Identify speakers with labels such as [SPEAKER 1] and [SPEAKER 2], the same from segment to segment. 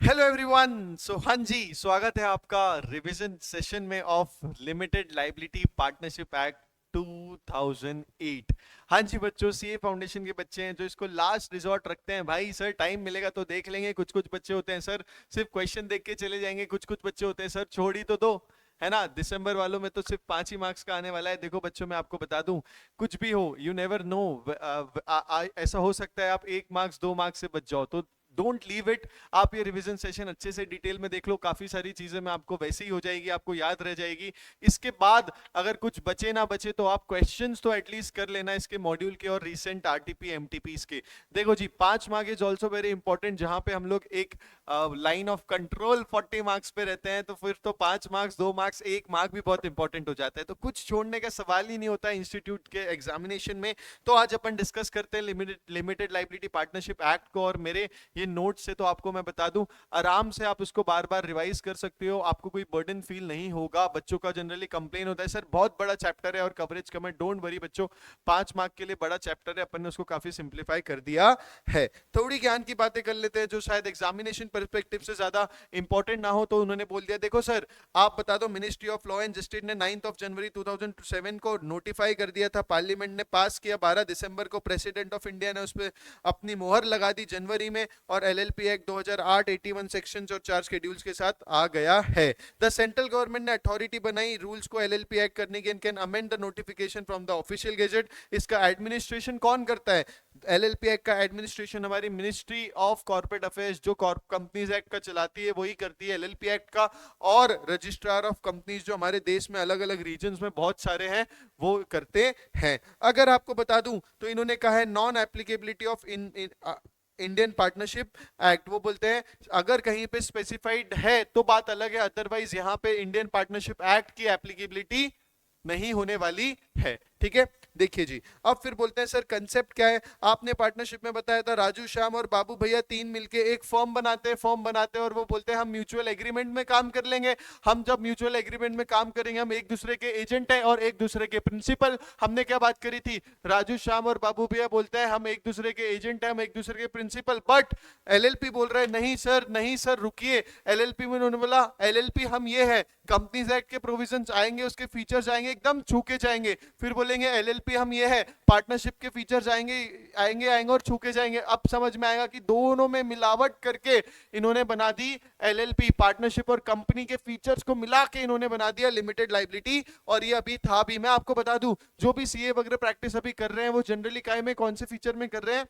[SPEAKER 1] Hello everyone. सो हाँ जी, स्वागत है आपका रिवीजन सेशन में of limited liability partnership act 2008। हाँ जी बच्चों, सीए फाउंडेशन के बच्चे हैं जो इसको लास्ट रिजॉर्ट रखते हैं। भाई सर टाइम मिलेगा तो देख लेंगे। कुछ कुछ बच्चे होते हैं सर सिर्फ क्वेश्चन देख के चले जाएंगे, कुछ कुछ बच्चे होते हैं सर छोड़ ही तो दो, है ना। दिसंबर वालों में तो सिर्फ 5 ही मार्क्स का आने वाला है। देखो बच्चों, मैं आपको बता दूं, कुछ भी हो, यू नेवर नो। ऐसा हो सकता है आप 1 मार्क्स 2 मार्क्स से बच जाओ, तो डोंट लीव इट। आप ये रिवीजन सेशन अच्छे से डिटेल में देख लो, काफी सारी चीजें में आपको वैसे ही हो जाएगी, आपको याद रह जाएगी। इसके बाद अगर कुछ बचे ना बचे तो आप क्वेश्चंस तो एटलीस्ट कर लेना इसके मॉड्यूल के और रीसेंट आरटीपी एमटीपी के। देखो जी, 5 mark is also very important. जहां पे हम लोग एक लाइन ऑफ कंट्रोल 40 मार्क्स पे रहते हैं, तो फिर तो 5 मार्क्स 2 मार्क्स 1 मार्क भी बहुत इंपॉर्टेंट हो जाता है। तो कुछ छोड़ने का सवाल ही नहीं होता है इंस्टीट्यूट के एग्जामिनेशन में। तो आज अपन डिस्कस करते हैं लिमिटेड लाइबिलिटी पार्टनरशिप एक्ट को। और मेरे ये नोट से तो आपको मैं बता दूं, आराम से आप उसको बार बार रिवाइज कर सकते हो, आपको कोई बर्डन फील नहीं होगा। बच्चों का जनरली कंप्लेन होता है सर बहुत बड़ा चैप्टर है और कवरेज कम है। डोंट वरी बच्चों, 5 मार्क के लिए बड़ा चैप्टर है, अपन ने उसको काफी सिंप्लीफाई कर दिया है। थोड़ी ज्ञान की बातें कर लेते हैं जो शायद एग्जामिनेशन परस्पेक्टिव से ज्यादा इंपॉर्टेंट ना हो। तो उन्होंने बोल दिया, देखो सर आप बता दो, ministry of law and justice ने 9 जनवरी 2007 को नोटिफाई कर दिया था, पार्लियामेंट ने पास किया, 12 दिसंबर को प्रेसिडेंट ऑफ इंडिया ने उस पर अपनी मोहर लगा दी जनवरी में, और एलएलपी एक्ट 2008 81 सेक्शंस और 4 शेड्यूल्स के साथ आ गया है। द सेंट्रल गवर्नमेंट ने अथॉरिटी बनाई रूल्स को एलएलपी एक्ट करने की, and can amend the notification from the official gazette. इसका एडमिनिस्ट्रेशन कौन करता है? एलएलपी एक्ट का एडमिनिस्ट्रेशन हमारी मिनिस्ट्री ऑफ कॉर्पोरेट अफेयर्स, जो कंपनीज एक्ट का चलाती है, वही करती है एलएलपी एक्ट का। और रजिस्ट्रार ऑफ कंपनीज जो हमारे देश में अलग अलग रीजन्स में बहुत सारे हैं, वो करते हैं। अगर आपको बता दूं तो इन्होंने कहा है non applicability of Indian partnership act. वो बोलते हैं अगर कहीं पे स्पेसिफाइड है तो बात अलग है, अदरवाइज यहाँ पे इंडियन पार्टनरशिप एक्ट की एप्लीकेबिलिटी नहीं होने वाली है। ठीक है, देखिए जी, अब फिर बोलते हैं सर कंसेप्ट क्या है। आपने पार्टनरशिप में बताया था राजू श्याम और बाबू भैया 3 मिलके एक फॉर्म बनाते हैं और वो बोलते हैं हम म्यूचुअल एग्रीमेंट में काम कर लेंगे। हम जब म्यूचुअल एग्रीमेंट में काम करेंगे, हम एक दूसरे के एजेंट हैं और एक दूसरे के प्रिंसिपल। हमने क्या बात करी थी? राजू श्याम और बाबू भैया बोलते हैं हम एक दूसरे के एजेंट हैं, हम एक दूसरे के प्रिंसिपल। बट एलएलपी बोल रहे हैं नहीं सर, नहीं सर, रुकिए। एलएलपी में उन्होंने बोला एलएलपी हम ये है, कंपनीज एक्ट के प्रोविजंस आएंगे, उसके फीचर्स आएंगे, एकदम छू के जाएंगे। फिर बोलेंगे एलएलपी हम ये है, पार्टनरशिप के फीचर्स आएंगे आएंगे आएंगे और छू के जाएंगे। अब समझ में आएगा कि दोनों में मिलावट करके इन्होंने बना दी एलएलपी। पार्टनरशिप और कंपनी के फीचर्स को मिला के इन्होंने बना दिया लिमिटेड लाइबिलिटी। और ये अभी था भी, मैं आपको बता दूं, जो भी सीए वगैरह प्रैक्टिस अभी कर रहे हैं वो जनरली काय में, कौन से फीचर में कर रहे हैं?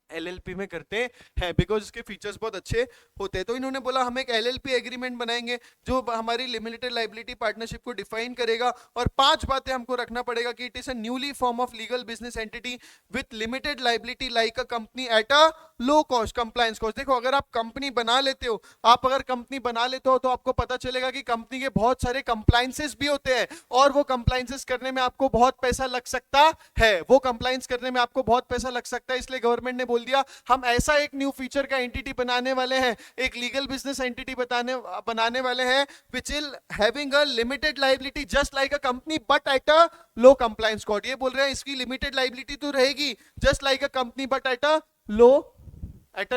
[SPEAKER 1] एलएलपी में करते हैं, बिकॉज इसके फीचर्स बहुत अच्छे होते हैं। तो इन्होंने बोला हम एक एलएलपी एग्रीमेंट बनाएंगे जो हमारी लिमिटेड लाइबिलिटी पार्टनरशिप को डिफाइन करेगा। और 5 बातें हमको रखना पड़ेगा कि it is a newly form of legal business entity with limited liability like a company at a low cost compliance cost. देखो अगर आप कंपनी बना लेते हो, अगर कंपनी बना लेते हो तो आपको पता चलेगा कि कंपनी के बहुत सारे कंप्लायंसेस भी होते हैं, और वो कंप्लायंसेस करने में आपको बहुत पैसा लग सकता है। वो कंप्लायंस करने में आपको बहुत पैसा लग सकता है, इसलिए गवर्नमेंट ने बोल दिया हम ऐसा एक न्यू फीचर का एंटिटी बनाने वाले हैं, एक लीगल बिजनेस एंटिटी बनाने वाले हैं which is having a limited liability just like a company but at a low compliance cost. ये बोल रहे हैं इसकी लिमिटेड लाइबिलिटी तो रहेगी just like a company but at a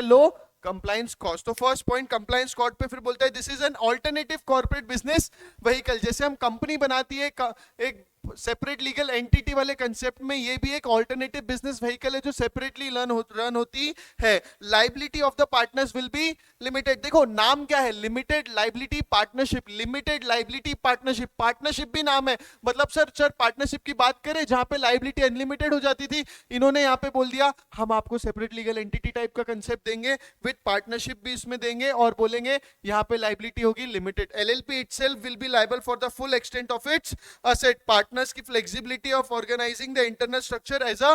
[SPEAKER 1] low compliance cost. तो फर्स्ट पॉइंट कंप्लायंस कॉस्ट पे फिर बोलता है this is an alternative corporate business vehicle. जैसे हम कंपनी बनाती है एक सेपरेट लीगल एंटिटी वाले कंसेप्ट में, ये भी एक ऑल्टरनेटिव बिजनेस व्हीकल है जो सेपरेटली रन होती है। Liability of the partners will be limited. देखो नाम क्या है, limited liability partnership. Limited liability partnership, partnership भी नाम है। मतलब सर पार्टनरशिप की बात करें जहां पे लाइबिलिटी अनलिमिटेड हो जाती थी, इन्होंने यहाँ पे बोल दिया हम आपको सेपरेट लीगल एंटिटी टाइप का कंसेप्ट देंगे, विद पार्टनरशिप भी इसमें देंगे, और बोलेंगे यहाँ पे लाइबिलिटी होगी limited. LLP itself will be liable for the full extent of its asset. Partners की flexibility of organising the internal structure as a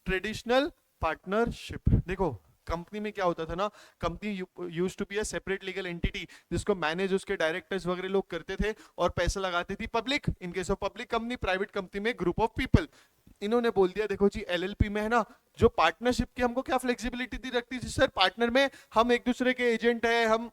[SPEAKER 1] traditional partnership. देखो कंपनी में क्या होता था ना, company use to be a separate legal entity जिसको manage उसके directors वगैरह लोग करते थे और पैसा लगाती थी public. In case of public company, private company में ग्रुप ऑफ पीपल। इन्होंने बोल दिया देखो जी एलएलपी में है ना, जो पार्टनरशिप की हमको क्या फ्लेक्सिबिलिटी दी रखती थी सर, पार्टनर में हम एक दूसरे के एजेंट है, हम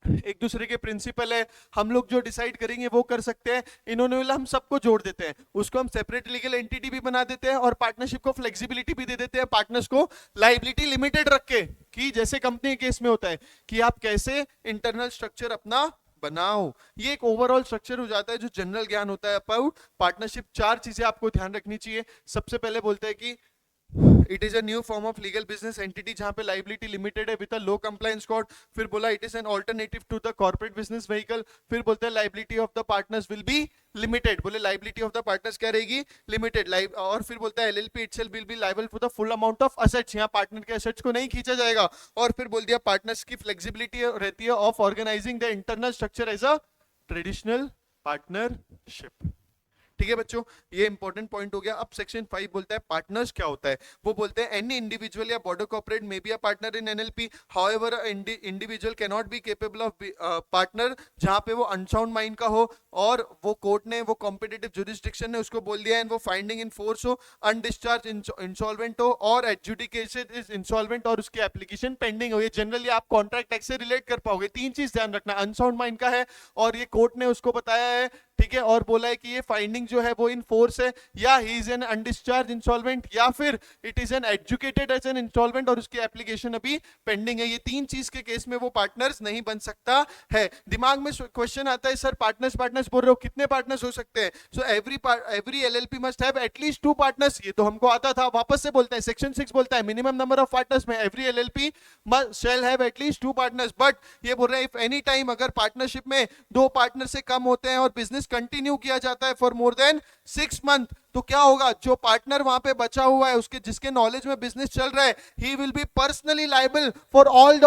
[SPEAKER 1] एक दूसरे के प्रिंसिपल है, हम लोग जो डिसाइड करेंगे वो कर सकते हैं। इन्होंने बोला हम सबको जोड़ देते हैं, उसको हम सेपरेट लीगल एंटिटी भी बना देते हैं और पार्टनरशिप को फ्लेक्सिबिलिटी भी दे देते हैं पार्टनर्स को, लाइबिलिटी लिमिटेड रख के, कि जैसे कंपनी के केस में होता है कि आप कैसे इंटरनल स्ट्रक्चर अपना बनाओ। ये एक ओवरऑल स्ट्रक्चर हो जाता है जो जनरल ज्ञान होता है अबाउट पार्टनरशिप। चार चीजें आपको ध्यान रखनी चाहिए। सबसे पहले बोलते हैं कि it is a new form of legal business entity जहां पे लाइबिलिटी लिमिटेड है with a low compliance code. फिर बोला it is an alternative to the corporate business vehicle. फिर बोलते हैं liability of the partners will be limited, बोले liability of the partners क्या रहेगी, लिमिटेड। और फिर बोलता है LLP itself will be liable for the full amount of assets, यहाँ पार्टनर के असेट्स को नहीं खींचा जाएगा। और फिर बोल दिया पार्टनर्स की फ्लेक्सिबिलिटी रहती है of organising the internal structure as a traditional partnership. ठीक है बच्चों, ये इंपॉर्टेंट पॉइंट हो गया। अब सेक्शन 5 बोलता है पार्टनर्स क्या होता है। वो बोलते हैं एनी इंडिविजुअल या body corporate may be a partner in NLP, however individual can not be capable of partner, जहां पे वो अनसाउंड माइंड का हो और वो कोर्ट ने, वो कॉम्पिटिटिव जुरिस्डिक्शन ने उसको बोल दिया है, वो फाइंडिंग इन फोर्स हो, अनडिस्चार्ज इंसॉल्वेंट हो और एडजुडिकेशन इज इंसॉल्वेंट और उसकी एप्लीकेशन पेंडिंग हो। ये जनरली आप कॉन्ट्रैक्ट एक्ट से रिलेट कर पाओगे। तीन चीज ध्यान रखना, अनसाउंड माइंड का है और ये कोर्ट ने उसको बताया है, ठीक है, और बोला है कि ये फाइंडिंग जो है वो इन फोर्स है, या he is an undischarge insolvent, या फिर it is an educated as an insolvent और उसकी एप्लीकेशन अभी पेंडिंग है। ये तीन चीज के केस में वो पार्टनर्स नहीं बन सकता है। दिमाग में क्वेश्चन आता है सर पार्टनर्स पार्टनर्स बोल रहे हो, कितने पार्टनर्स हो सकते हैं? So every LLP must have at least 2 partners. ये तो हमको आता था, वापस से बोलता है सेक्शन 6 बोलता है मिनिमम नंबर ऑफ पार्टनर्स में every LLP shall have at least 2 partners. But ये बोल रहे हैं इफ एनी टाइम अगर पार्टनरशिप में 2 पार्टनर से कम होते हैं और बिजनेस कंटिन्यू किया जाता है फॉर मोर देन 6 मंथ, तो क्या होगा, जो पार्टनर वहां पे बचा हुआ है उसके जिसके नॉलेज में बिजनेस चल रहा है, he will be personally liable for all the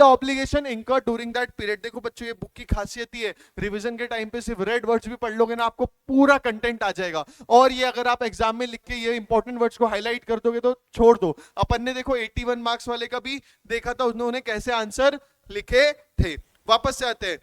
[SPEAKER 1] obligation incurred during that period. देखो बच्चों, ये बुक की खासियत ही है, रिवीजन के टाइम पे सिर्फ रेड वर्ड्स भी पढ़ लोगे ना, आपको पूरा कंटेंट आ जाएगा। और ये अगर आप एग्जाम में लिख के ये इंपॉर्टेंट वर्ड्स को हाईलाइट कर दोगे तो छोड़ दो। अपन ने देखो 81 मार्क्स वाले का भी देखा था, उन्होंने कैसे आंसर लिखे थे। वापस से आते हैं,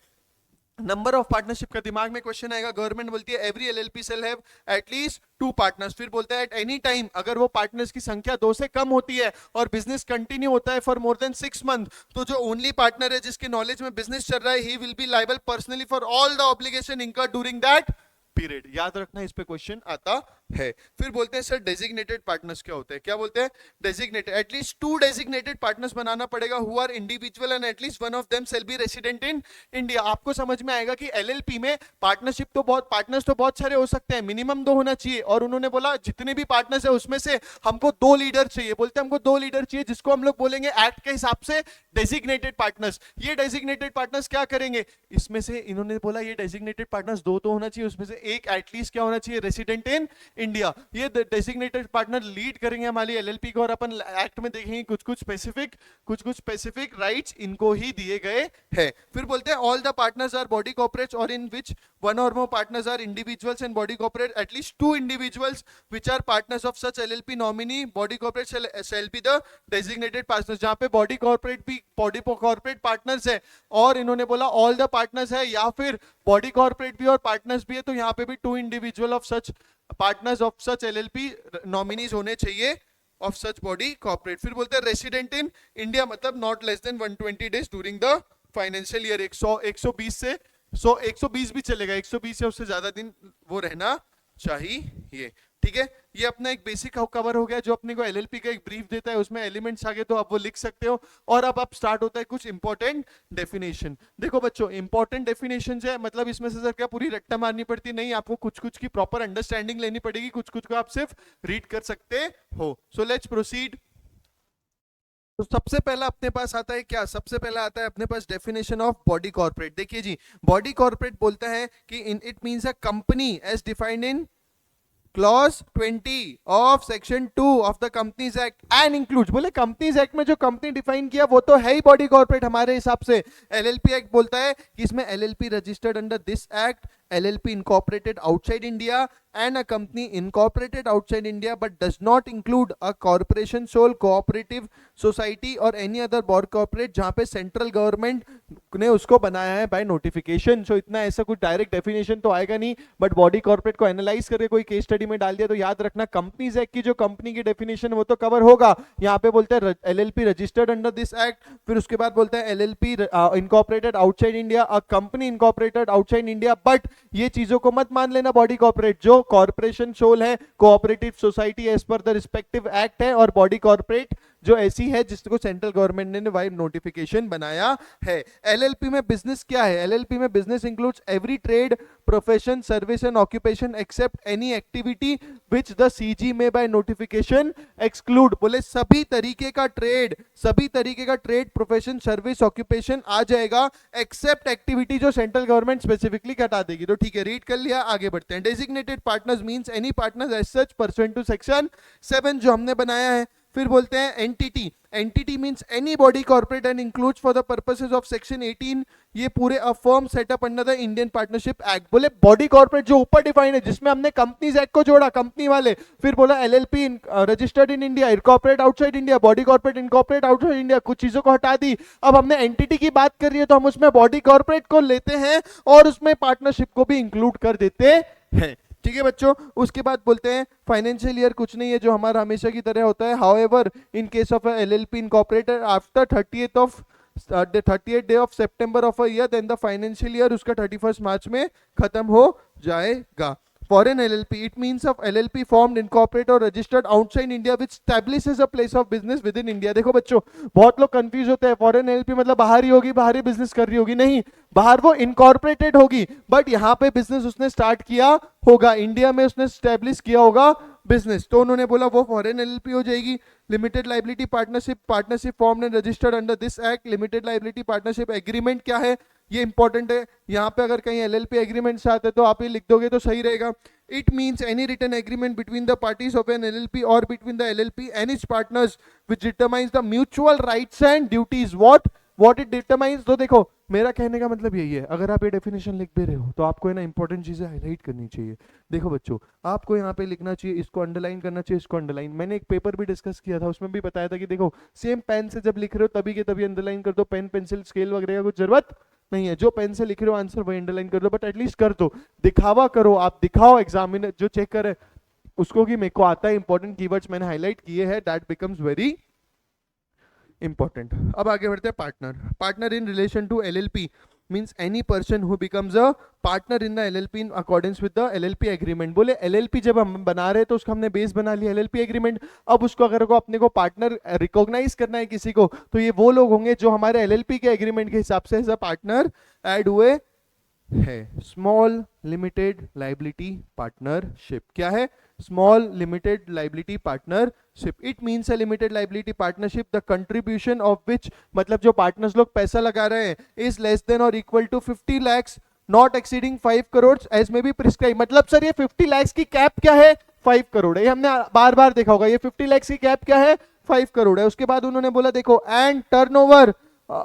[SPEAKER 1] नंबर ऑफ पार्टनरशिप का दिमाग में क्वेश्चन आएगा। गवर्नमेंट बोलती है every LLP shall have at least 2 partners. फिर बोलता है एट एनी टाइम अगर वो पार्टनर्स की संख्या 2 से कम होती है और बिजनेस कंटिन्यू होता है फॉर मोर देन 6 मंथ, तो जो ओनली पार्टनर है जिसके नॉलेज में बिजनेस चल रहा है, he will be liable personally for all the obligation incurred during that period. याद रखना, इस पे क्वेश्चन आता है। फिर बोलते हैं सर डेजिग्नेटेड पार्टनर्स क्या होते हैं? क्या बोलते हैं? डेजिग्नेटेड, एटलीस्ट 2 डेजिग्नेटेड पार्टनर्स बनाना पड़ेगा who are individual and at least one of them shall be resident in India. आपको समझ में आएगा कि एलएलपी में पार्टनरशिप तो बहुत, पार्टनर्स तो बहुत सारे हो सकते हैं, मिनिमम 2 होना चाहिए। और उन्होंने बोला जितने भी पार्टनर्स है उसमें से हमको 2 लीडर चाहिए। बोलते हैं हमको 2 लीडर चाहिए जिसको हम लोग बोलेंगे एक्ट के हिसाब से डेजिग्नेटेड पार्टनर्स। ये डेजिग्नेटेड पार्टनर्स क्या करेंगे? इसमें से इन्होंने बोला ये डेजिग्नेटेड पार्टनर्स 2 तो होना चाहिए, उसमें से एक एटलीस्ट क्या होना चाहिए? Resident in India. ये डेजिग्नेटेड पार्टनर लीड करेंगे हमारी एलएलपी को। और अपन एक्ट में देखेंगे कुछ कुछ स्पेसिफिक राइट्स इनको ही दिए गए हैं। फिर बोलते हैं all the partners are body corporates or in which one or more partners are individuals and body corporate, at least 2 individuals which are partners of such LLP nominee body corporate shall be the designated partners. जहां पे body corporate partners है और इन्होंने बोला all the partners है या फिर body corporate भी और पार्टनर्स भी है, तो यहाँ पे भी 2 individual of such partners of such LLP nominees होने चाहिए ऑफ सच बॉडी कॉर्पोरेट। फिर बोलते हैं रेसिडेंट इन इंडिया, मतलब not less then 120 days during the financial year. 120 से 120 भी चलेगा, 120 या उससे ज्यादा दिन वो रहना चाहिए। ठीक है, ये अपना एक बेसिक कवर हो गया जो अपने को एलएलपी का एक ब्रीफ देता है, उसमें एलिमेंट्स आ गए तो आप वो लिख सकते हो। और अब स्टार्ट होता है कुछ इंपॉर्टेंट डेफिनेशन। देखो बच्चों, इंपॉर्टेंट डेफिनेशन है मतलब इसमें से सर क्या पूरी रट्टा मारनी पड़ती? नहीं, आपको कुछ कुछ की प्रॉपर अंडरस्टैंडिंग लेनी पड़ेगी, कुछ कुछ को आप सिर्फ रीड कर सकते हो। So let's proceed. तो सबसे पहला अपने पास आता है क्या? सबसे पहला आता है अपने पास डेफिनेशन ऑफ बॉडी कॉर्पोरेट। देखिए जी, बॉडी कॉर्पोरेट बोलता है कि it means a company as defined in clause 20 of section 2 of the companies act and includes. बोले कंपनीज एक्ट में जो कंपनी डिफाइन किया वो तो है ही बॉडी कॉर्पोरेट हमारे हिसाब से। एलएलपी एक्ट बोलता है कि इसमें LLP registered under this act LLP incorporated outside India and a company incorporated outside India but does not include a corporation, sole cooperative society or any other board corporate जहाँ पे central government ने उसको बनाया है by notification. सो इतना ऐसा कुछ direct definition तो आएगा नहीं, बट बॉडी कॉर्पोरेट को एनालाइज करके कोई केस स्टडी में डाल दिया तो याद रखना कंपनीज एक्ट की जो कंपनी की डेफिनेशन वो तो कवर होगा. यहाँ पे बोलते हैं LLP registered under this act, फिर उसके बाद बोलते हैं LLP incorporated outside India, a company incorporated outside India. But ये चीजों को मत मान लेना बॉडी कॉर्पोरेट, जो कॉर्पोरेशन सोल है, cooperative society as per the respective act है, और बॉडी कॉर्पोरेट जो ऐसी है जिसको सेंट्रल गवर्नमेंट ने वाइब नोटिफिकेशन बनाया है. एलएलपी में बिजनेस क्या है? एलएलपी में business includes every trade, profession, service and occupation except any activity which the CG में बाय नोटिफिकेशन एक्सक्लूड. बोले सभी तरीके का ट्रेड, सभी तरीके का ट्रेड, प्रोफेशन, सर्विस, ऑक्यूपेशन आ जाएगा एक्सेप्ट एक्टिविटी जो सेंट्रल गवर्नमेंट स्पेसिफिकली हटा देगी. तो ठीक है, रीड कर लिया, आगे बढ़ते हैं. Designated partners means any partners as such pursuant to section 7 जो हमने बनाया है. फिर बोलते हैं entity. Entity means any body corporate and includes for the purposes of section 18 ये पूरे a firm setup under the Indian partnership act. बोले बॉडी कॉर्पोरेट जो ऊपर डिफाइन है जिसमें हमने कंपनीज एक्ट को जोड़ा, कंपनी वाले. फिर बोला LLP registered in India, incorporate outside India, body corporate incorporate outside India, कुछ चीजों को हटा दी. अब हमने एंटिटी की बात कर रही है तो हम उसमें बॉडी कॉर्पोरेट को लेते हैं और उसमें पार्टनरशिप को भी इंक्लूड कर देते हैं. ठीक है बच्चों. उसके बाद बोलते हैं फाइनेंशियल ईयर कुछ नहीं है जो हमारा हमेशा की तरह होता है. However in case of LLP incorporated after 30th day of September of a year then the financial year उसका 31 मार्च में खत्म हो जाएगा. Foreign LLP, it means of LLP formed, incorporated or registered outside India which establishes a place of business within India. देखो बच्चों, बहुत लोग confuse होते हैं. फॉरेन LLP मतलब बाहर ही होगी, बाहर ही बिजनेस कर रही होगी. नहीं, बाहर वो इनकॉर्पोरेटेड होगी बट यहाँ पे बिजनेस उसने स्टार्ट किया होगा, इंडिया में उसने स्टैब्लिश किया होगा बिजनेस. तो उन्होंने बोला वो फॉरेन LLP हो जाएगी. Limited liability partnership, partnership formed and registered under this act. Limited liability partnership agreement क्या है ये इंपॉर्टेंट है. यहाँ पे अगर कहीं LLP एग्रीमेंट आते तो आप ये लिख दोगे तो सही रहेगा. It means any written agreement between the parties of an LLP or between the LLP and its partners which determines the mutual rights and duties. What it determines. तो देखो मेरा कहने का मतलब यही है, अगर आप ये डेफिनेशन लिख भी रहे हो तो आपको है ना इंपॉर्टेंट चीजें हाईलाइट करनी चाहिए. देखो बच्चों, आपको यहाँ पे लिखना चाहिए, इसको अंडरलाइन करना चाहिए, इसको अंडरलाइन. मैंने एक पेपर भी डिस्कस किया था, उसमें भी बताया था कि देखो सेम पेन से जब लिख रहे हो तभी के तभी अंडरलाइन कर दो. पेन पेंसिल स्केल वगैरह का कुछ जरूरत नहीं है. जो पेन से लिख रहे हो आंसर वही अंडरलाइन कर दो, बट एटलीस्ट कर दो. दिखावा करो, आप दिखाओ एग्जामिनर जो चेक करे उसको कि मेरे को आता है. इंपॉर्टेंट कीवर्ड्स मैंने हाईलाइट किए हैं, दैट बिकम्स वेरी इंपॉर्टेंट. अब आगे बढ़ते हैं. Partner. Partner in relation to LLP means any person who becomes a partner in the LLP in accordance with the LLP agreement. बोले LLP जब हम बना रहे हैं तो उसका हमने बेस बना लिया LLP एग्रीमेंट. अब उसको अगर को अपने को पार्टनर रिकॉग्नाइज करना है किसी को तो ये वो लोग होंगे जो हमारे LLP के एग्रीमेंट के हिसाब से एज अ पार्टनर ऐड हुए है. स्मॉल लिमिटेड लाइबिलिटी पार्टनरशिप क्या है? Small limited liability partnership. It means a limited liability partnership the contribution of which, मतलब जो पार्टनर्स लोग पैसा लगा रहे हैं, इज लेस देन और equal to 50 lakhs not exceeding 5 crore as may be prescribe. मतलब सर ये 50 lakhs की कैप क्या है? 5 crore है. ये हमने बार बार देखा होगा. ये 50 lakhs की कैप क्या है? 5 crore है. उसके बाद उन्होंने बोला देखो and turnover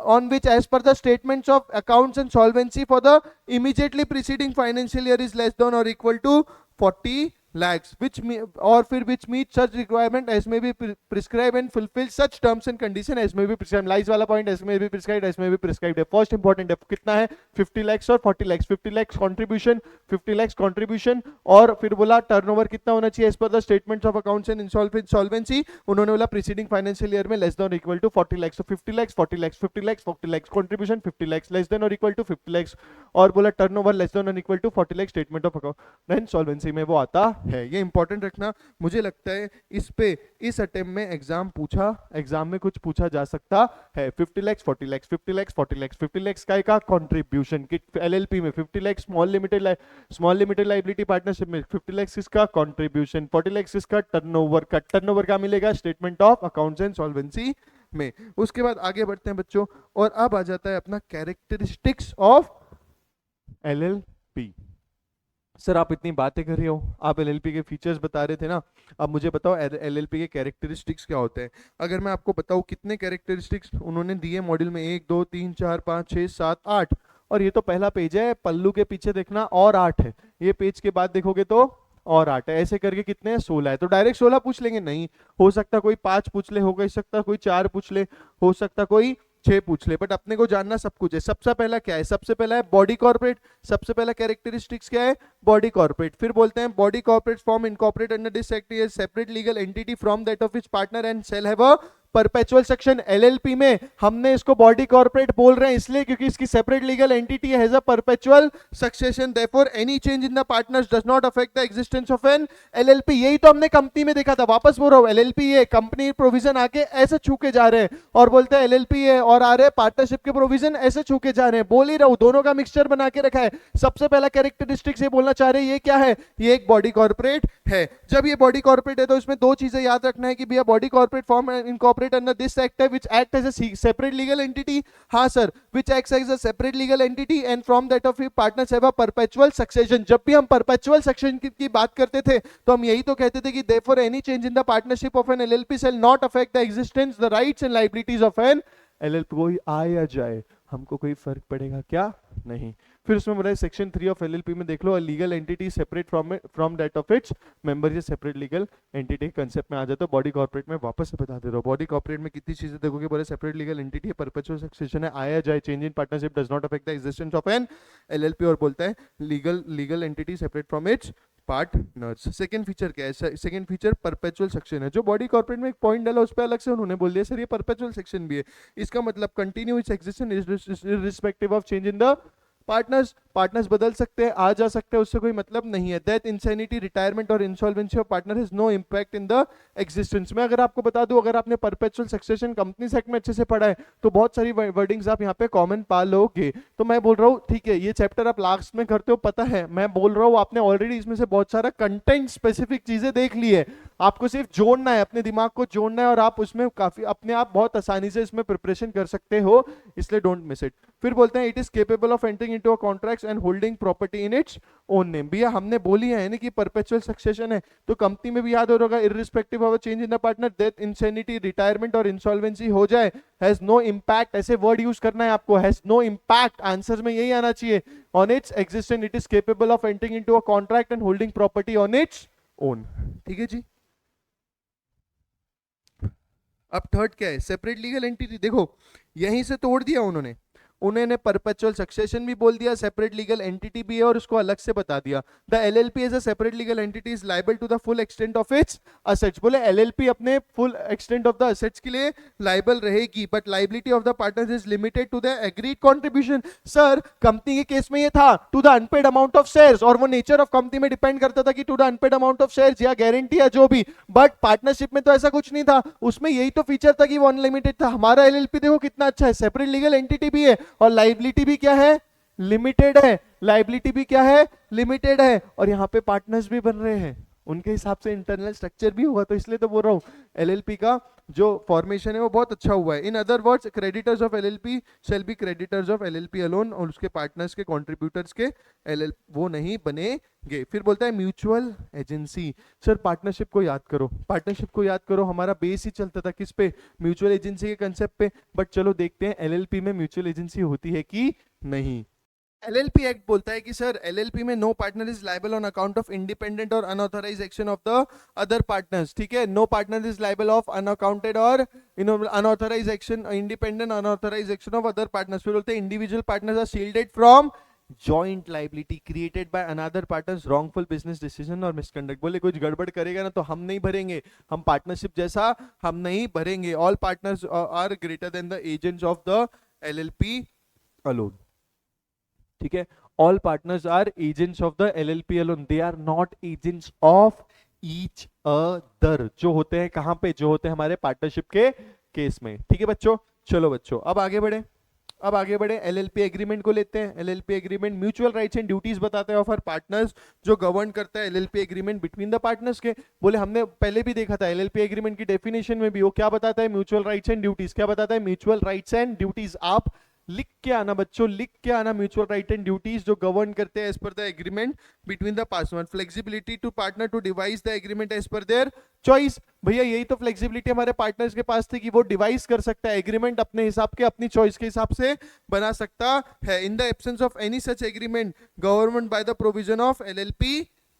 [SPEAKER 1] on which as per the statements of accounts and solvency for the immediately preceding financial year is less than or equal to 40 lakhs which or फिर which meet such requirement as may be prescribed and fulfill such terms and condition as may be prescribed. लाइज वाला point as may be prescribed, as may be prescribed है. First important है कितना है? 50 lakhs और 40 lakhs. 50 lakhs contribution, 50 lakhs contribution और फिर बोला टर्नओवर कितना होना चाहिए as per the statements of accounts and insolvency. उन्होंने बोला preceding financial year में less than or equal to 40 lakhs. So 50 lakhs, 40 lakhs, 50 lakhs, 40 lakhs, contribution 50 lakhs, less than or equal to 50 lakhs और बोला turnover less than or equal to 40 lakhs. statement of account and solvency में वो आता है. ये important रखना. मुझे लगता है इस पे इस अटेम्प्ट में एग्जाम में कुछ पूछा जा सकता है. 50 lakhs 40 lakhs 50 lakhs 40 lakhs 50 lakhs का कंट्रीब्यूशन किट LLP में, 50 lakhs small limited liability partnership में 50 lakhs इसका कंट्रीब्यूशन, 40 lakhs इसका टर्नओवर का. टर्नओवर का मिलेगा statement of accounts and solvency में. उसके बाद आगे बढ़ते हैं बच्चों और अब आ जाता है अपना कैरेक्टरिस्टिक्स ऑफ LLP. सर आप इतनी बातें कर रहे हो, आप LLP के फीचर्स बता रहे थे ना, अब मुझे बताओ LLP के कैरेक्टरिस्टिक्स क्या होते हैं. अगर मैं आपको बताऊं कितने कैरेक्टरिस्टिक्स उन्होंने दिए मॉड्यूल में, 1 2 3 4 5 6 7 8 और ये तो पहला पेज है, पल्लू के पीछे देखना और 8 है, ये पेज के बाद देखोगे तो और 8 है, ऐसे करके कितने हैं 16 है। तो डायरेक्ट 16 पूछ लेंगे? नहीं, हो सकता कोई 5 पूछ ले, हो सकता कोई 4 पूछ ले, हो सकता कोई 6 पूछ ले, बट अपने को जानना सब कुछ है। सबसे पहला क्या है? सबसे पहला है बॉडी कॉर्पोरेट। सबसे पहला कैरेक्टरिस्टिक्स क्या है? Body corporate. फिर बोलते हैं body corporate form incorporate under this act is separate legal entity from that of it's partner and shall have a perpetual succession. LLP में हमने इसको बॉडी कॉर्पोरेट बोल रहे हैं इसलिए क्योंकि इसकी separate legal entity has a perpetual succession, therefore any change in the partners does not affect the existence of an LLP. यही तो हमने कंपनी में देखा था, वापस बोल रहा हूं, एलएलपी है, कंपनी प्रोविजन आके ऐसे छू के जा रहे हैं और बोलते हैं एलएलपी है, और आ रहे हैं पार्टनरशिप के प्रोविजन ऐसे छू के जा रहे हैं। बोल ही रहा हूं, दोनों का मिक्सचर बना के रखा है। सबसे पहला कैरेक्टरिस्टिक्स ये बोलना चाह रहे हैं, ये क्या है? ये एक बॉडी कॉर्पोरेट है। जब ये बॉडी कॉर्पोरेट है तो इसमें दो चीजें याद रखना है कि भैया body corporate form incorporate under this act which act as a separate legal entity, हाँ sir, which acts as a separate legal entity and from that of partners have a perpetual succession। जब भी हम perpetual succession की बात करते थे तो हम यही तो कहते थे कि therefore any change in the partnership of an LLP shall not affect the existence, the rights and liabilities of an LLP। कोई आए या जाए हमको कोई फर्क पड़ेगा क्या? नहीं। फिर उसमें बोला सेक्शन 3 ऑफ एलएलपी में देख लो, legal entity separate from that of its member, ये सेपरेट लीगल एंटिटी कंसेप्ट में आ जाता है। बॉडी कॉर्पोरेट में वापस से बता देता हूं, बॉडी कॉर्पोरेट में कितनी चीजें देखोगे, बोले सेपरेट लीगल एंटिटी है, परपेचुअल सक्सेशन है, आया जाए, change in partnership does not affect the existence of an LLP, और बोलता है legal entity separate from its partners. Second feature क्या है? सेकंड फीचर परपेचुअल सेक्शन है। जो बॉडी कॉर्पोरेट में एक पॉइंट डाला उस पर अलग से उन्होंने बोल दिया सर ये परपेचुअल सेक्शन भी है। इसका मतलब continue its existence irrespective of change in the partners बदल सकते हैं, आ जा सकते हैं, उससे कोई मतलब नहीं है। डेथ, इंसैनिटी, रिटायरमेंट और insolvency of partner has no impact in the existence. मैं अगर आपको बता दूं, अगर आपने परपेचुअल सक्सेशन कंपनीज एक्ट में अच्छे से पढ़ा है तो बहुत सारी वर्डिंग्स आप यहाँ पे कॉमन पा लोगे। तो मैं बोल रहा हूँ ठीक है, ये चैप्टर आप लास्ट में करते हो पता है, मैं बोल रहा हूँ आपने ऑलरेडी इसमें से बहुत सारा कंटेंट स्पेसिफिक चीजें देख ली है, आपको सिर्फ जोड़ना है, अपने दिमाग को जोड़ना है और आप उसमें काफी अपने आप बहुत आसानी से इसमें प्रिपरेशन कर सकते हो, इसलिए डोंट मिस इट। फिर बोलते हैं it is capable of entering into a contracts and holding property in its own name. भैया हमने बोली है ना कि परपेचुअल सक्सेशन है, तो कंपनी में भी याद हो होगा irrespective of change in the partner, death, insanity, retirement और इंसॉल्वेंसी हो जाए, हैज नो इंपैक्ट, ऐसे वर्ड यूज करना है आपको, हैज नो इंपैक्ट, आंसर में यही आना चाहिए, on its existence. It is capable of entering into a contract and holding property on its own. ठीक है जी। अब थर्ड क्या है? Separate legal entity. देखो यहीं से तोड़ दिया उन्होंने परपेचुअल सक्सेशन भी बोल दिया, सेपरेट लीगल एंटिटी भी है और उसको अलग से बता दिया। The LLP as a separate legal entity is liable to the full extent of its assets. बोले एलएलपी अपने full extent of the assets के लिए लायबल रहेगी, but liability of the partners is limited to the agreed contribution. Sir company के case में ये था to the unpaid amount of shares, और वो नेचर ऑफ कंपनी में डिपेंड करता था कि to the unpaid amount of shares या गारंटी या जो भी, बट पार्टनरशिप में तो ऐसा कुछ नहीं था, उसमें यही तो फीचर था कि वो अनलिमिटेड था। हमारा एलएलपी देखो कितना अच्छा है, सेपरेट लीगल एंटिटी भी है और लायबिलिटी भी क्या है? लिमिटेड है। लायबिलिटी भी क्या है? लिमिटेड है। और यहां पे पार्टनर्स भी बन रहे हैं, उनके हिसाब से इंटरनल स्ट्रक्चर भी हुआ, तो इसलिए तो बोल रहा हूं एलएलपी का जो फॉर्मेशन है वो बहुत अच्छा हुआ है। In other words creditors of LLP shall B creditors of LLP alone, और उसके पार्टनर्स के कंट्रीब्यूटर्स के एलएल वो नहीं बनेंगे। फिर बोलता है म्यूचुअल एजेंसी। सर पार्टनरशिप को याद करो, पार्टनरशिप को याद करो, हमारा बेस ही चलता था किस पे? म्यूचुअल एजेंसी के कंसेप्ट पे। बट चलो देखते हैं एलएलपी में म्यूचुअल एजेंसी होती है कि नहीं। एलएलपी एक्ट बोलता है कि सर एलएलपी में no partner is liable on account of independent और unauthorised action of the other partners. ठीक है, no partner is liable of unaccounted और unauthorised action, independent unauthorised action of other partners. फिर बोलते हैं individual partners are shielded from joint liability created by another partner's wrongful business decision और misconduct. बोले कुछ गड़बड़ करेगा ना तो हम नहीं भरेंगे, हम पार्टनरशिप जैसा हम नहीं भरेंगे। All partners are greater than the agents of the LLP alone. ठीक है, all partners are agents of the LLP alone, they are not agents of each other, जो होते हैं कहां पे? जो होते हैं हमारे पार्टनरशिप के केस में। ठीक है बच्चों, चलो बच्चों अब आगे बढ़े। एलएलपी एग्रीमेंट को लेते हैं। LLP agreement mutual rights and duties बताता है ऑफ आवर पार्टनर्स, जो गवर्न करता है LLP agreement between the partners के। बोले हमने पहले भी देखा था एलएलपी एग्रीमेंट की डेफिनेशन में भी वो क्या बताता है? Mutual rights and duties. क्या बताता है? Mutual rights and duties. आप लिख के आना बच्चों, लिख के आना म्यूचुअल राइट एंड ड्यूटीज जो गवर्न करते हैं as per the agreement between the partner, flexibility to partner to devise the agreement as per their choice. भैया यही तो फ्लेक्सिबिलिटी हमारे पार्टनर्स के पास थी कि वो डिवाइस कर सकता है एग्रीमेंट अपने हिसाब के, अपनी चॉइस के हिसाब से बना सकता है। In the absence of any such agreement government by the provision of LLP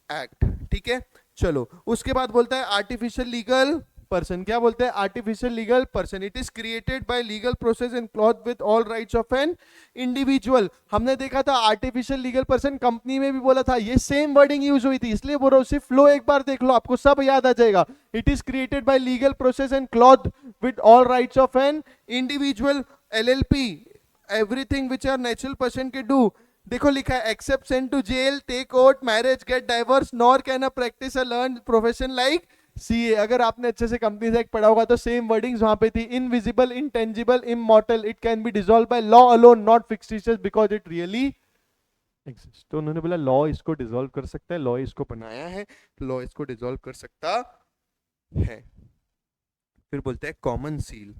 [SPEAKER 1] act. ठीक है, चलो उसके बाद बोलता है आर्टिफिशियल लीगल पर्सन। क्या बोलते हैं? Artificial legal person. It is created by legal process and cloth with all rights of an individual. हमने देखा था आर्टिफिशियल लीगल पर्सन, कंपनी में भी बोला था, ये सेम वर्डिंग यूज हुई थी, इसलिए बोल रहा हूं सिर्फ फ्लो एक बार देख लो, आपको सब याद आ जाएगा। It is created by legal process and cloth with all rights of an individual. LLP everything which are natural person के डू। देखो लिखा है except send to jail, take oath, marriage, get divorce, nor can a practice a learn profession like CA. अगर आपने अच्छे से companies act पढ़ा होगा तो सेम वर्डिंग्स वहां पे थी। Invisible, intangible, immortal, it can be dissolve by law alone, not fictitious because it really exist. तो उन्होंने बोला लॉ इसको डिसॉल्व कर सकता है, लॉ इसको बनाया है, लॉ इसको डिसॉल्व कर सकता है। फिर बोलते हैं कॉमन सील।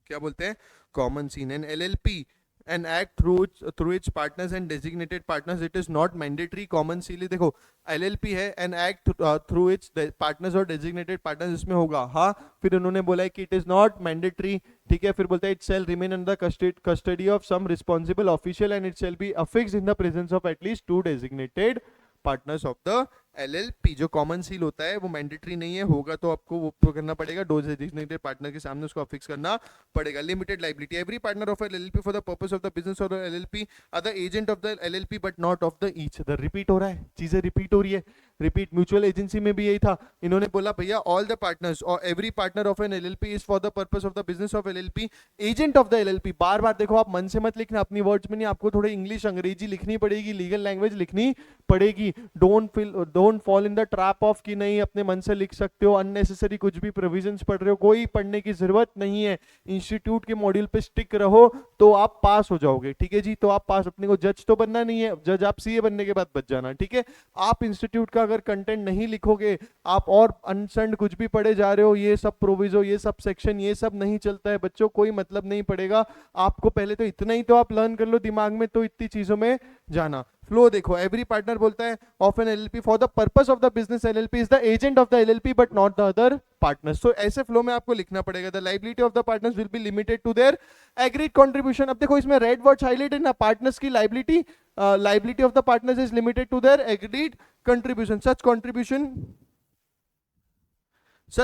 [SPEAKER 1] क्या बोलते हैं? Common seal. An LLP an act through its partners and designated partners, it is not mandatory। common seal देखो LLP है, an act through its partners और designated partners इसमें होगा। हाँ, फिर उन्होंने बोला है कि it is not mandatory। ठीक है, फिर बोलता है it shall remain under the custody of some responsible official and it shall be affixed in the presence of at least 2 designated partners of the LLP। जो कॉमन सील होता है वो mandatory नहीं है, होगा तो आपको वो करना पड़ेगा, 2 डेजिग्नेटेड पार्टनर के सामने उसको अफिक्स करना पड़ेगा। Limited liability, every partner of LLP for the purpose of the business of the LLP are the agent of the LLP but not of the each other. Repeat हो रहा है, चीजें repeat हो रही है, रिपीट। म्यूचुअल एजेंसी में भी यही था, इन्होंने बोला भैया ऑल द पार्टनर्स और every partner of an LLP is for the purpose of the business of LLP, agent of the LLP। बार बार देखो, आप मन से मत लिखना, अपनी वर्ड्स में नहीं, आपको थोड़ी इंग्लिश अंग्रेजी लिखनी पड़ेगी, लीगल लैंग्वेज लिखनी पड़ेगी। Don't fall in the trap of कि नहीं अपने मन से लिख सकते हो, अननेसेसरी कुछ भी प्रोविजंस पढ़ रहे हो, कोई पढ़ने की जरूरत नहीं है। इंस्टीट्यूट के मॉड्यूल पे स्टिक रहो तो आप पास हो जाओगे। ठीक है जी, तो आप पास, अपने को जज तो बनना नहीं है, जज आप सीए बनने के बाद बच जाना। ठीक है, आप इंस्टीट्यूट का अगर कंटेंट नहीं लिखोगे, आप और अनसंड कुछ भी पढ़े जा रहे हो, ये सब प्रोविजो, ये सब सेक्शन, ये सब नहीं चलता है बच्चों, कोई मतलब नहीं पड़ेगा आपको। पहले तो इतना ही तो आप लर्न कर लो दिमाग में, तो इतनी चीजों में जाना। फ्लो देखो, एवरी पार्टनर बोलता है of an LLP for the purpose of the business LLP is the agent of the LLP but not the other partners. तो ऐसे फ्लो में आपको लिखना पड़ेगा the liability of the partners will be limited to their agreed contribution. अब देखो इसमें red words highlighted ना, पार्टनर्स की liability, liability of the partners is limited to their agreed contribution. Such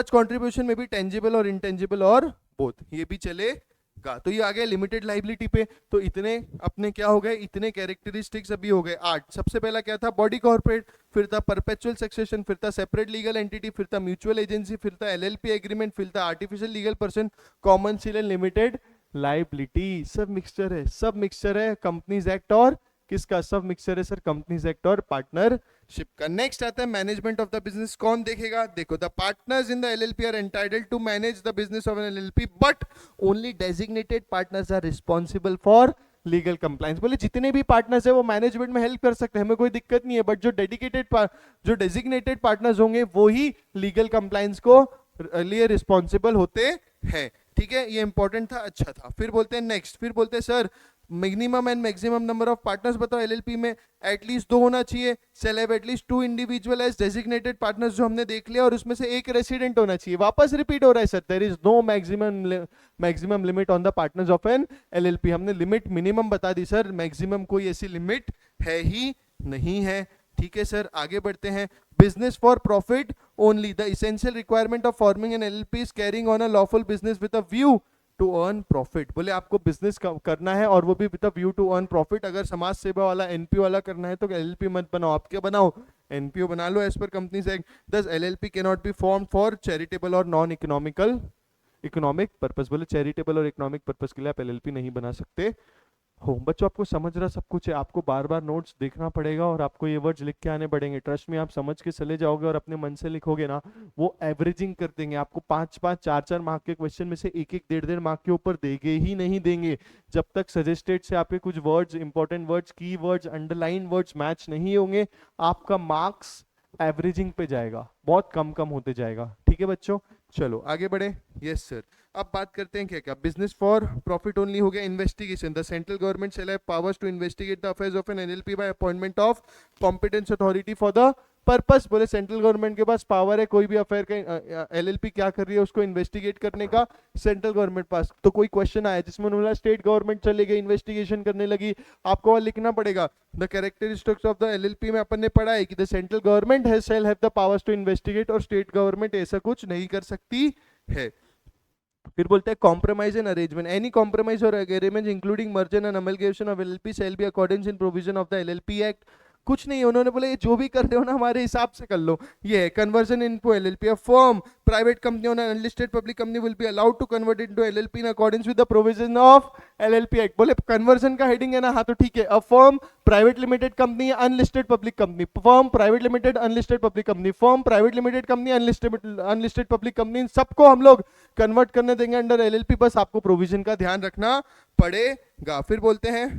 [SPEAKER 1] contribution में भी टेंजिबल और इंटेंजिबल और both, ये भी चले। तो ये आ गया लिमिटेड लाइबिलिटी पे। तो इतने अपने क्या हो गए, इतने कैरेक्टरिस्टिक्स अभी हो गए 8। सबसे पहला क्या था? बॉडी कॉर्पोरेट, फिर था परपेचुअल सक्सेशन, फिर था सेपरेट लीगल एंटिटी, फिर था म्यूचुअल एजेंसी, फिर था LLP एग्रीमेंट, फिर था artificial legal person, common seal and limited liability. सब मिक्सचर है, सब मिक्सचर है कंपनीज एक्ट और किसका? सब मिक्सचर है सर, कंपनीज एक्ट और पार्टनरशिप का। नेक्स्ट आता है मैनेजमेंट ऑफ द बिजनेस। कौन देखेगा? देखो, the partners in the LLP are entitled to manage the business of an LLP but only designated partners are responsible for legal compliance. बोले जितने भी पार्टनर्स है वो मैनेजमेंट में हेल्प कर सकते हैं, हमें कोई दिक्कत नहीं है, बट जो डेजिग्नेटेड पार्टनर्स होंगे वो ही लीगल कंप्लायंस को लिए रिस्पॉन्सिबल होते हैं। ठीक है, ये इंपॉर्टेंट था, अच्छा था। फिर बोलते हैं नेक्स्ट, फिर बोलते हैं sir minimum and maximum number of partners बताओ LLP में। एटलीस्ट 2 होना चाहिए, shall have at least 2 individual as designated partners, जो हमने देख लिया, और उसमें से एक रेसिडेंट होना चाहिए। वापस रिपीट हो रहा है sir, there is no maximum limit on the partners of an LLP। हमने लिमिट मिनिमम बता दी सर, मैक्सिमम कोई ऐसी लिमिट है ही नहीं है। ठीक है सर, आगे बढ़ते हैं। Business for profit only, the essential requirement of forming an LLP is carrying on a lawful business with a view to earn profit. बोले आपको बिजनेस करना है और वो भी with a view to earn profit. अगर समाज सेवा वाला NPO वाला करना है तो LLP मत बनाओ, आप क्या बनाओ? NPO बना लो एज पर कंपनीज एक्ट। दस LLP can not be form for charitable और नॉन इकोनॉमिक पर्पस। बोले चैरिटेबल और इकोनॉमिक पर्पस के लिए आप LLP नहीं बना सकते हो। बच्चों आपको समझ रहा सब कुछ है, आपको बार बार नोट्स देखना पड़ेगा और आपको ये वर्ड्स लिख के आने पड़ेंगे। ट्रस्ट में आप समझ के चले जाओगे और अपने मन से लिखोगे ना, वो एवरेजिंग कर देंगे आपको। 5-5 4-4 मार्क के क्वेश्चन में से 1-1 1.5 मार्क के ऊपर देंगे ही नहीं देंगे, जब तक सजेस्टेड से आपके कुछ वर्ड्स, इंपॉर्टेंट वर्ड्स, की वर्ड्स, अंडरलाइन वर्ड्स मैच नहीं होंगे। आपका मार्क्स एवरेजिंग पे जाएगा, बहुत कम होते जाएगा। ठीक है बच्चों,
[SPEAKER 2] चलो आगे बढ़े। Yes sir. अब बात करते हैं क्या क्या, बिजनेस फॉर प्रॉफिट ओनली हो गया। Investigation, the central government shall have powers to investigate the affairs of an LLP by appointment of competence authority for the purpose. बोले सेंट्रल गवर्नमेंट के पास पावर है कोई भी अफेयर का, एलएलपी क्या कर रही है उसको इन्वेस्टिगेट करने का, सेंट्रल गवर्नमेंट पास। तो कोई क्वेश्चन आया जिसमें उन्होंने स्टेट गवर्नमेंट चले गई इन्वेस्टिगेशन करने लगी, आपको और लिखना पड़ेगा the characteristics of the LLP में अपन ने पढ़ा है कि the central government has shall have the powers to investigate, और स्टेट गवर्नमेंट ऐसा कुछ नहीं कर सकती है। फिर बोलते हैं compromise and arrangement, any compromise और arrangement including merger and amalgamation of LLP shall be according in provision of the LLP act. कुछ नहीं, उन्होंने बोला ये जो भी कर रहे हो ना हमारे हिसाब से कर लो। ये है conversion into LLP, a firm private company और unlisted public company will be allowed to convert into LLP in according with the provision of LLP act. बोले कन्वर्जन का हेडिंग है ना, हाँ तो ठीक है। A firm private limited company unlisted public company, firm private limited unlisted public company, firm private limited company unlisted public company, सबको हम लोग कन्वर्ट करने देंगे अंडर एलएलपी, बस आपको प्रोविजन का ध्यान रखना पड़ेगा। फिर बोलते हैं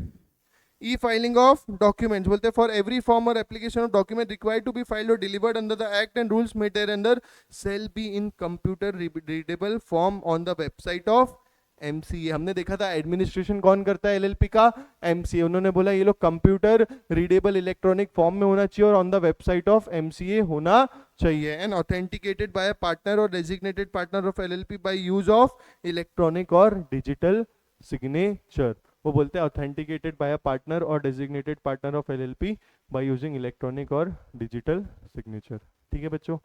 [SPEAKER 2] ई फाइलिंग ऑफ डॉक्यूमेंट्स, बोलते हैं फॉर एवरी फॉर्म और application of document required to be filed और delivered under the act and rules made thereunder shall be in computer readable form on the website of MCA. हमने देखा था administration कौन करता है एलएलपी का, MCA. उन्होंने बोला ये लोग कंप्यूटर रीडेबल इलेक्ट्रॉनिक फॉर्म में होना चाहिए और on the website of MCA होना चाहिए, एंड ऑथेंटिकेटेड बाय पार्टनर और designated partner of LLP bye use of electronic और डिजिटल सिग्नेचर। वो बोलते हैं ऑथेंटिकेटेड बाय अ पार्टनर और designated partner of LLP by using electronic और डिजिटल सिग्नेचर। ठीक है बच्चों,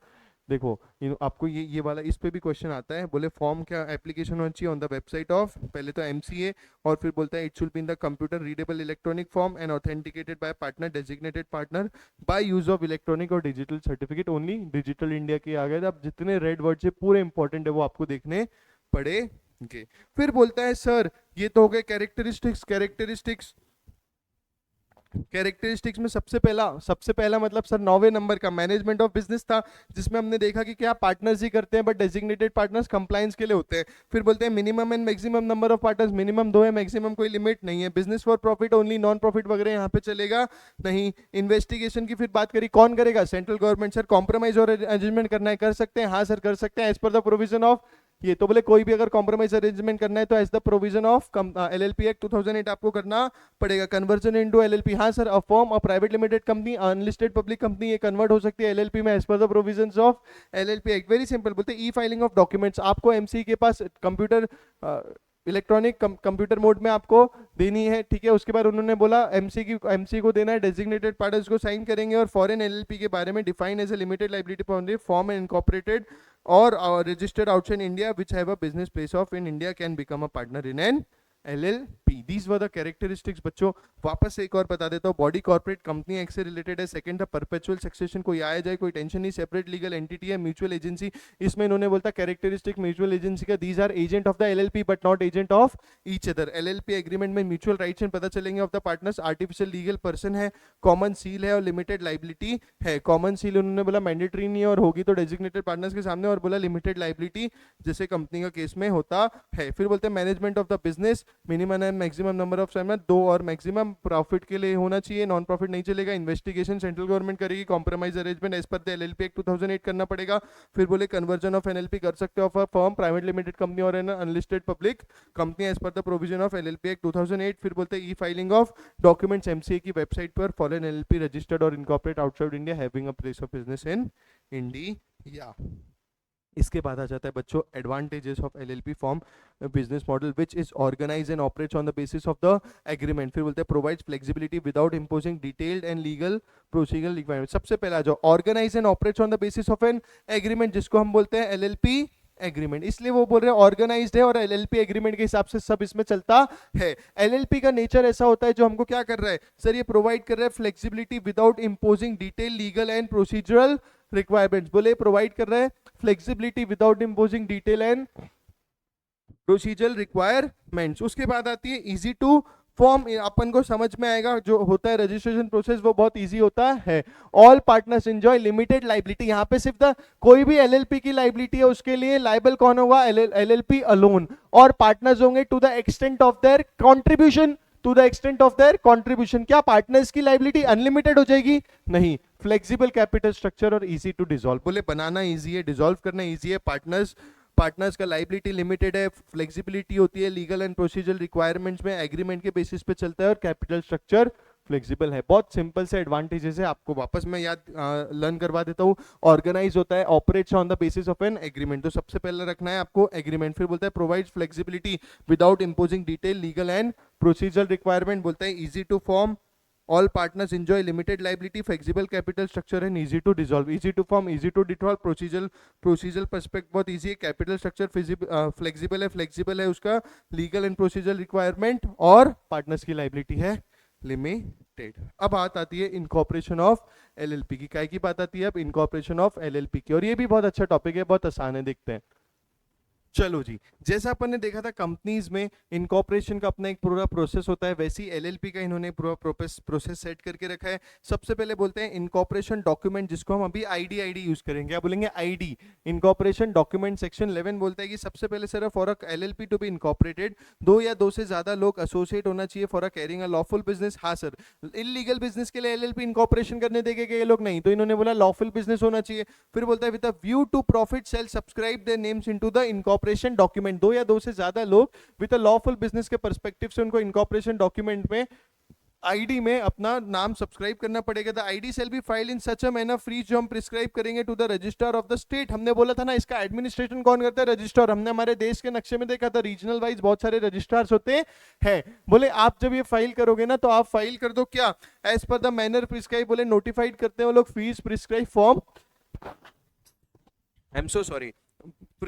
[SPEAKER 2] देखो आपको ये वाला इस पे भी क्वेश्चन आता है। बोले फॉर्म क्या एप्लीकेशन होनी चाहिए ऑन द वेबसाइट ऑफ, पहले तो एमसीए, और फिर बोलता है it should be in the computer readable electronic form and authenticated by partner designated partner by use of electronic और digital certificate only. Digital India के आ गए, अब जितने रेड वर्ड से पूरे इंपॉर्टेंट है वो आपको देखने पड़ेंगे। फिर बोलता है सर ये तो हो गए कैरेक्टरिस्टिक्स। कैरेक्टरिस्टिक्स में सबसे पहला मतलब सर 9वें नंबर का मैनेजमेंट ऑफ बिजनेस था, जिसमें हमने देखा कि क्या पार्टनर्स ही करते हैं बट डेजिग्नेटेड पार्टनर्स कंप्लायंस के लिए होते हैं। फिर बोलते हैं minimum and maximum number of partners, minimum 2 है, मैक्सिमम कोई लिमिट नहीं है। Business for profit only, non profit वगैरह यहाँ पे चलेगा नहीं। इन्वेस्टिगेशन की फिर बात करी, कौन करेगा, सेंट्रल गवर्नमेंट। सर कॉम्प्रोमाइज और अरेंजमेंट करना है, कर सकते हैं, हाँ सर कर सकते हैं as per the provision of ये। तो बोले कोई भी अगर कॉम्प्रोमाइज अरेंजमेंट करना है तो as the provision of LLP act 2008 आपको करना पड़ेगा। कन्वर्जन इनटू एलएलपी, हाँ sir, a firm a private limited company unlisted public company ये कन्वर्ट हो सकती है एलएलपी में as per the provisions of LLP act. Very simple. बोलते ई फाइलिंग ऑफ डॉक्यूमेंट्स, आपको एमसी के पास कंप्यूटर इलेक्ट्रॉनिक कंप्यूटर मोड में आपको देनी है। ठीक है, उसके बाद उन्होंने बोला एमसी को देना है, डेजिग्नेटेड पार्टनर्स को साइन करेंगे, और फॉरेन एलएलपी के बारे में define as a limited liability form form and incorporated और registered outside India which have a business place of in India can become a partner in an LLP. These were the characteristics। बच्चों वापस से एक और बता देता हूँ, body corporate company act से रिलेटेड है। सेकंड था परपेचुअल सक्सेशन, कोई आया जाए कोई टेंशन नहीं, सेपरेट लीगल एंटिटी है। म्यूचुअल एजेंसी, इसमें इन्होंने बोलता कैरेक्टरिस्टिक म्यूचुअल एजेंसी का, these are agent of the LLP but not agent of each other. LLP agreement में म्यूचुअल राइट्स पता चलेंगे of the partners. Artificial legal person है, कॉमन सील है और लिमिटेड लाइबिलिटी है। कॉमन सील उन्होंने बोला मैंडेटरी नहीं है और होगी तो डेजिग्नेटेड पार्टनर्स के सामने, और बोला लिमिटेड लाइबिलिटी जैसे कंपनी का केस में होता है। फिर बोलते हैं management of the business, minimum and maximum number of segment 2 और मैक्सिमम प्रॉफिट के लिए होना चाहिए, नॉन प्रॉफिट नहीं चलेगा। इन्वेस्टिगेशन सेंट्रल गवर्नमेंट करेगी, compromise arrangement as per the LLP act 2008 करना पड़ेगा। फिर बोले कन्वर्जन ऑफ एनएलपी कर सकते हो of a firm private limited company और an unlisted public company as per the provision of LLP act 2008। फिर बोलते हैं e filing of documents MCA की वेबसाइट पर फॉरेन एलएलपी रजिस्टर्ड और incorporate outside India having a place of business in India. इसके बाद आ जाता है बच्चों advantages of LLP form business model which is organise and operates on the basis of the agreement. फिर बोलते हैं provides flexibility without imposing detailed and legal procedural requirement. सबसे पहला जो organise and operates on the basis of an agreement, जिसको हम बोलते हैं एलएलपी एग्रीमेंट, इसलिए वो बोल रहे हैं ऑर्गेनाइज्ड है और एलएलपी एग्रीमेंट के हिसाब से सब इसमें चलता है। एलएलपी का नेचर ऐसा होता है जो हमको क्या कर रहा है सर, ये प्रोवाइड कर रहा है flexibility without imposing detail legal and procedural requirements. बोले प्रोवाइड कर रहा है flexibility without imposing detail and procedural requirements. उसके बाद आती है इजी टू फॉर्म, अपन को समझ में आएगा जो होता है रजिस्ट्रेशन प्रोसेस वो बहुत इजी होता है। All partners enjoy limited liability, यहाँ पे सिर्फ कोई भी एलएलपी की लाइबिलिटी है उसके लिए लाइबल कौन होगा, एलएलपी अलोन, और पार्टनर्स होंगे to the extent of their contribution, to the extent of their contribution. क्या पार्टनर्स की लाइबिलिटी अनलिमिटेड हो जाएगी, नहीं। फ्लेक्सिबल कैपिटल स्ट्रक्चर और इजी टू डिसॉल्व, बोले बनाना इजी है, डिसॉल्व करना इजी है। पार्टनर्स पार्टनर्स का लाइबिलिटी लिमिटेड है, फ्लेक्सिबिलिटी होती है, लीगल एंड प्रोसीजरल रिक्वायरमेंट्स में एग्रीमेंट के बेसिस पे चलता है, और कैपिटल स्ट्रक्चर फ्लेक्सिबल है। बहुत सिंपल से एडवांटेजेस है, आपको वापस मैं याद लर्न करवा देता हूँ। ऑर्गेनाइज होता है, operates on the basis of an agreement, तो सबसे पहले रखना है आपको एग्रीमेंट। फिर बोलता है provides flexibility without imposing detail legal and procedural requirement. बोलता है easy to form, all partners enjoy limited liability, flexible capital structure and easy to dissolve, easy to form, easy to dissolve, procedural perspective बहुत easy है, capital structure flexible है उसका, legal and procedural requirement, और partners की liability है limited. अब बात आती है इनकॉर्पोरेशन ऑफ एलएलपी की। काय की बात आती है अब? इनकॉर्पोरेशन ऑफ एलएलपी की, और ये भी बहुत अच्छा टॉपिक है, बहुत आसान है, देखते हैं। चलो जी, जैसा अपन ने देखा था कंपनीज में इनकॉर्पोरेशन का अपना एक पूरा प्रोसेस होता है, वैसे ही एलएलपी का इन्होंने पूरा प्रोसेस सेट करके रखा है। सबसे पहले बोलते हैं इनकॉर्पोरेशन डॉक्यूमेंट, जिसको हम अभी आईडी यूज करेंगे। क्या बोलेंगे? ID, incorporation document. सेक्शन 11 बोलता है कि सबसे पहले sir for a LLP to be incorporated, 2 या 2 से ज्यादा लोग एसोसिएट होना चाहिए for a carrying a lawful business. हाँ सर, इलीगल बिजनेस के लिए एलएलपी इनकॉर्पोरेशन करने देंगे ये लोग? नहीं, तो इन्होंने बोला लॉफुल बिजनेस होना चाहिए। फिर बोलता है with a view to profit shall subscribe their names into the incorporation document. 2 या 2 से ज्यादा लोग विद अ लॉफुल बिजनेस के पर्सपेक्टिव से उनको इनकॉर्पोरेशन डॉक्यूमेंट में आईडी में अपना नाम सब्सक्राइब करना पड़ेगा। The ID shall be file in such a manner free, जो हम प्रिस्क्राइब करेंगे to the registrar of the state. हमने बोला था ना इसका एडमिनिस्ट्रेशन कौन करता है? रजिस्ट्रार। हमने हमारे देश के नक्शे में देखा था रीजनल वाइज बहुत सारे रजिस्ट्रार्स होते हैं। बोले आप जब ये फाइल करोगे ना, तो आप फाइल कर दो क्या? As per the manner prescribe. बोले नोटिफाइड करते हैं वो लोग fees prescribe form, I am so sorry,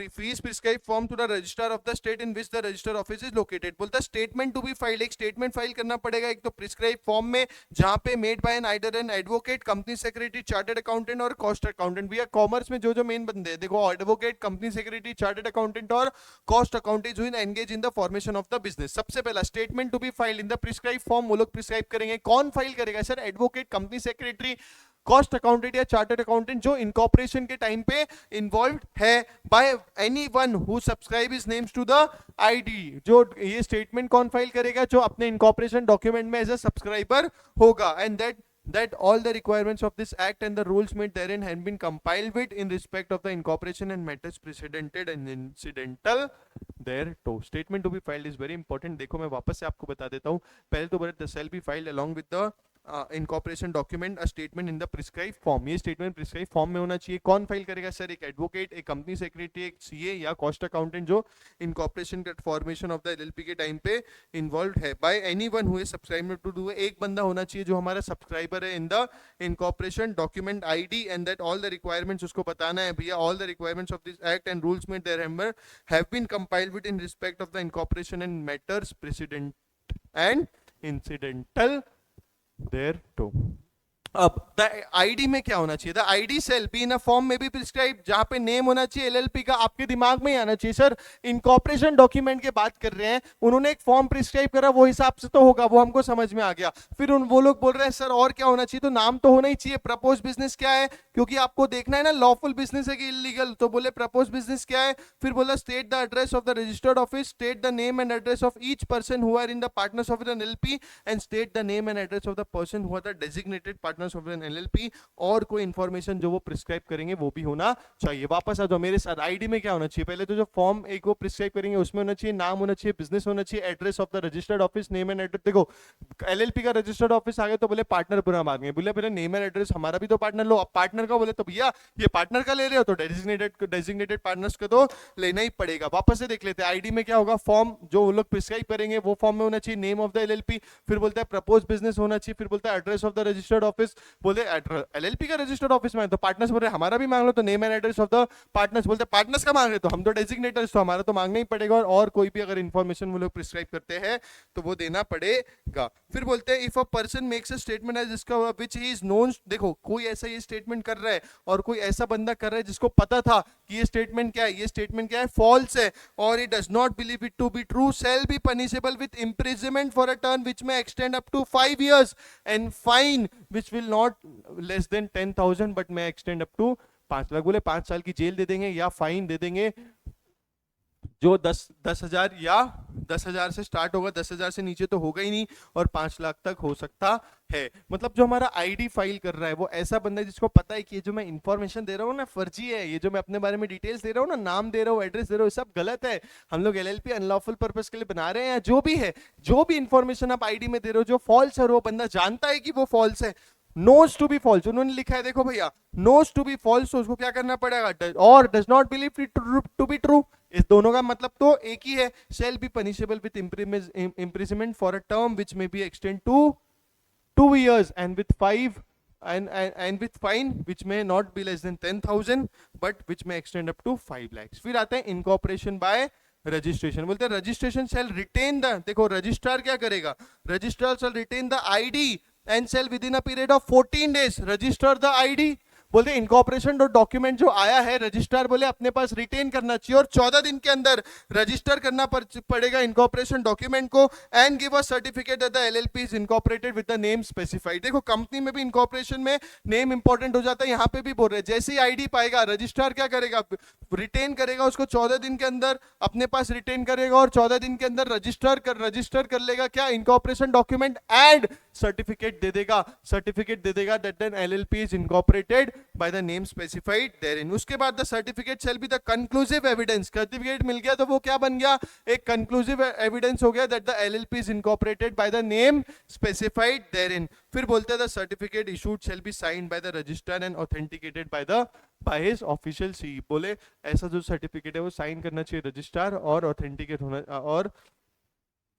[SPEAKER 2] fees prescribed form to the registrar of the state in which the register office is located। बोलता है स्टेटमेंट टू बी फाइल, एक statement file करना पड़ेगा एक तो प्रिस्क्राइब फॉर्म में, जहां पे made by an either an advocate, company secretary, chartered accountant और कॉस्ट अकाउंटेंट। भैया कॉमर्स में जो जो मेन बंदे हैं देखो, advocate, company secretary, chartered accountant और cost accountant who engage in the formation of the business. सबसे पहला statement to be file in the prescribe form, वो लोग प्रिस्क्राइब करेंगे। कौन फाइल करेगा sir? Advocate, company secretary, cost accountant या chartered accountant जो इनकॉर्पोरेशन के टाइम पे इन्वॉल्व है, by anyone who subscribe his names to the ID. जो ये स्टेटमेंट कौन फाइल करेगा? जो अपने इनकॉर्पोरेशन डॉक्यूमेंट में एज अ सब्सक्राइबर होगा। And that all the requirements of this act and the rules made therein have been compiled with in respect of the incorporation and matters precedented and incidental thereto। statement to be filed is very important। देखो मैं वापस से आपको बता देता हूँ। पहले तो बोले the shall be filed along with the incorporation document a statement in the prescribe form. ये स्टेटमेंट प्रिस्क्राइब फॉर्म में होना चाहिए। कौन फाइल करेगा सर? एक एडवोकेट, एक कंपनी सेक्रेटरी, एक सीए या कॉस्ट अकाउंटेंट जो इनकॉर्पोरेशन के फॉर्मेशन ऑफ द एलएलपी के टाइम पे इन्वॉल्व है। By anyone who is subscriber to do, एक बंदा होना चाहिए जो हमारा सब्सक्राइबर है in the incorporation document ID, and that all the requirements उसको बताना है भैया all the requirements of this act and rules made there have been compiled with in respect of the incorporation and matters president and incidental thereto। अब the ID में क्या होना चाहिए? The ID shall be in a form में भी prescribe, जहां पे name होना चाहिए एलएलपी का। आपके दिमाग में ही आना चाहिए सर इनकॉर्पोरेशन डॉक्यूमेंट की बात कर रहे हैं, उन्होंने एक फॉर्म प्रिस्क्राइब करा, वो हिसाब से तो होगा, वो हमको समझ में आ गया। फिर वो लोग बोल रहे हैं सर और क्या होना चाहिए? तो नाम तो होना ही चाहिए। प्रपोज बिजनेस क्या है? क्योंकि आपको देखना है ना लॉफुल बिजनेस है कि इलीगल, तो बोले प्रपोज बिजनेस क्या है। फिर बोला state the address of the registered office, state the name and address of each person who are in the partners of an LLP, and state the name and address of the person who are the designated partners of an LLP. और कोई information जो वो prescribe करेंगे वो भी होना चाहिए। वापस आ जाओ मेरे साथ। आईडी में क्या होना चाहिए? पहले तो जो फॉर्म एक वो प्रिस्क्राइब करेंगे उसमें होना चाहिए नाम होना चाहिए, बिजनेस होना चाहिए, address of the registered office, name and address. देखो एलएलपी का रजिस्टर्ड ऑफिस आ गया तो बोले पार्टनर पूरा मांगे, बोले पहले नेम एंड एड्रेस, हमारा भी तो पार्टनर लो। अब पार्टनर का बोले तो भैया ये पार्टनर का ले रहे हो तो डेजिग्नेटेड पार्टनर्स का तो लेना ही पड़ेगा। वापस से देख लेते हैं आईडी में क्या होगा। फॉर्म जो वो लोग प्रिस्क्राइब करेंगे वो फॉर्म में होना चाहिए नेम ऑफ द एलएलपी, फिर बोलता है प्रपोज बिजनेस होना चाहिए, फिर बोलता है address of the registered office. बोले एलएलपी का रजिस्टर्ड ऑफिस में तो पार्टनर्स बोल रहे हमारा भी मांग लो, तो name and address of the partners. बोलते पार्टनर्स का मांग रहे तो हम तो डेजिग्नेटर्स, तो हमारा तो मांगना ही पड़ेगा। और कोई भी अगर इंफॉर्मेशन वो लोग प्रिस्क्राइब करते हैं तो वो देना पड़ेगा। फिर बोलते हैं if a person makes a statement as जिसका व्हिच ही इज नोन। देखो कोई ऐसा ये स्टेटमेंट कर रहा है और कोई ऐसा बंदा कर रहा है जिसको पता था कि ये स्टेटमेंट क्या है, ये स्टेटमेंट क्या है, फॉल्स है, और he does not believe it to be true, shall be punishable with imprisonment for a term which may extend up to 5 years and fine which will not less than 10,000 but may extend up to 5 lakh. बोले 5 साल की jail दे देंगे या fine they देंगे जो 10,000 या 10,000 से start होगा, 10,000 से नीचे तो होगा ही नहीं, और 5 लाख तक हो सकता है। मतलब जो हमारा आईडी फाइल कर रहा है वो ऐसा बंदा है जिसको पता है कि ये जो मैं इंफॉर्मेशन दे रहा हूँ ना फर्जी है, ये जो मैं अपने बारे में डिटेल्स दे रहा हूँ ना, नाम दे रहा हूँ, एड्रेस दे रहा हूँ, सब गलत है। हम लोग एलएलपी अनलॉफुल पर्पस के लिए बना रहे हैं, या जो भी है, जो भी इंफॉर्मेशन आप आईडी में दे रहे हो जो फॉल्स है, वो बंदा जानता है कि वो फॉल्स है, नोज टू बी फॉल्स, उन्होंने लिखा है देखो भैया, नोज टू बी फॉल्स, तो उसको क्या करना पड़ेगा, और does not believe it to be true. इस दोनों का मतलब तो एक ही है, shall be punishable with imprisonment for a term which may be extend to 2 years and with 5 and with fine which may not be less than 10,000 but which may extend up to 5 lakhs। फिर आते हैं incorporation bye registration. बोलते हैं registration shall retain the, देखो registrar क्या करेगा, registrar shall retain the ID and shall with in a period of 14 days register the ID. बोलते incorporation document जो आया है रजिस्ट्रार बोले अपने पास रिटेन करना चाहिए और 14 दिन के अंदर रजिस्टर करना पड़ेगा इनकॉर्पोरेशन डॉक्यूमेंट को and give a certificate that the LLP is incorporated with the name specified. देखो कंपनी में भी इनकॉर्पोरेशन में नेम इंपॉर्टेंट हो जाता है, यहाँ पे भी बोल रहे हैं जैसे ही आईडी पाएगा रजिस्ट्रार क्या करेगा, रिटेन करेगा उसको 14 दिन के अंदर अपने पास रिटेन करेगा और 14 दिन के अंदर रजिस्टर कर लेगा क्या, इनकॉर्पोरेशन डॉक्यूमेंट एंड सर्टिफिकेट दे देगा that then LLP is incorporated by the name specified therein। उसके बाद the certificate shall be the conclusive evidence, certificate मिल गया तो वो क्या बन गया, एक conclusive evidence हो गया that the LLP is incorporated by the name specified therein। फिर बोलते हैं the certificate issued shall be signed by the registrar and authenticated by his official seal। बोले ऐसा जो सर्टिफिकेट है वो साइन करना चाहिए रजिस्ट्रार और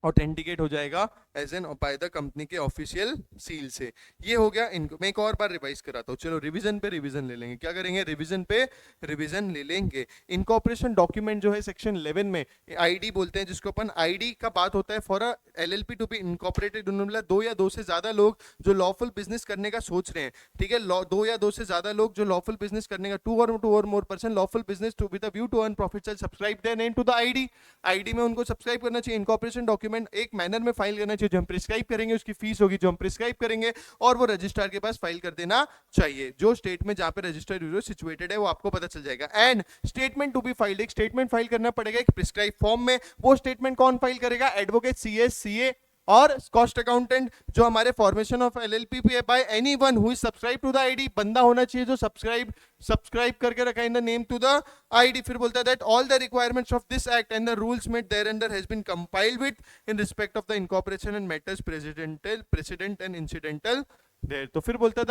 [SPEAKER 2] ऑथेंटिकेट हो जाएगा as an by the company के ऑफिशियल सील से। ये हो गया इनको, मैं एक और बार रिवाइज कराता हूँ, चलो रिवीजन पे रिवीजन ले लेंगे, क्या करेंगे रिवीजन पे रिवीजन ले लेंगे। इनकॉर्पोरेशन डॉक्यूमेंट जो है सेक्शन 11 में आईडी बोलते हैं जिसको अपन आईडी का बात होता है for a LLP to be incorporated, उन्होंने 2 या 2 से ज्यादा लोग जो लॉफुल बिजनेस करने का सोच रहे हैं, ठीक है, 2 या 2 से ज्यादा लोग जो लॉफुल बिजनेस करने का, 2 और more person lawful business to with the view to earn profit shall subscribe their name to the ID. ID में उनको सब्सक्राइब करना चाहिए, इनकॉर्पोरेशन डॉक्यूमेंट एक मैनर में फाइल करना चाहिए, जो हम प्रिस्क्राइब करेंगे उसकी फीस होगी जो हम प्रिस्क्राइब करेंगे और वो रजिस्ट्रार के पास फाइल कर देना चाहिए, जो स्टेट में जहां पे रजिस्टर्ड ब्यूरो सिचुएटेड है वो आपको पता चल जाएगा। And statement to be filed, एक स्टेटमेंट फाइल करना पड़ेगा एक प्रिस्क्राइब फॉर्म में, वो स्टेटमेंट कौन फाइल करेगा, एडवोकेट, सीएस, सीए और कॉस्ट अकाउंटेंट जो हमारे फॉर्मेशन ऑफ एलएलपी पे by anyone who is subscribe to the ID, बंदा होना चाहिए जो सब्सक्राइब करके रखा in the name to the ID. फिर बोलता है that all the requirements of this act and the rules made there under has been compiled with in respect of the incorporation and matters president and incidental there. तो फिर बोलता है the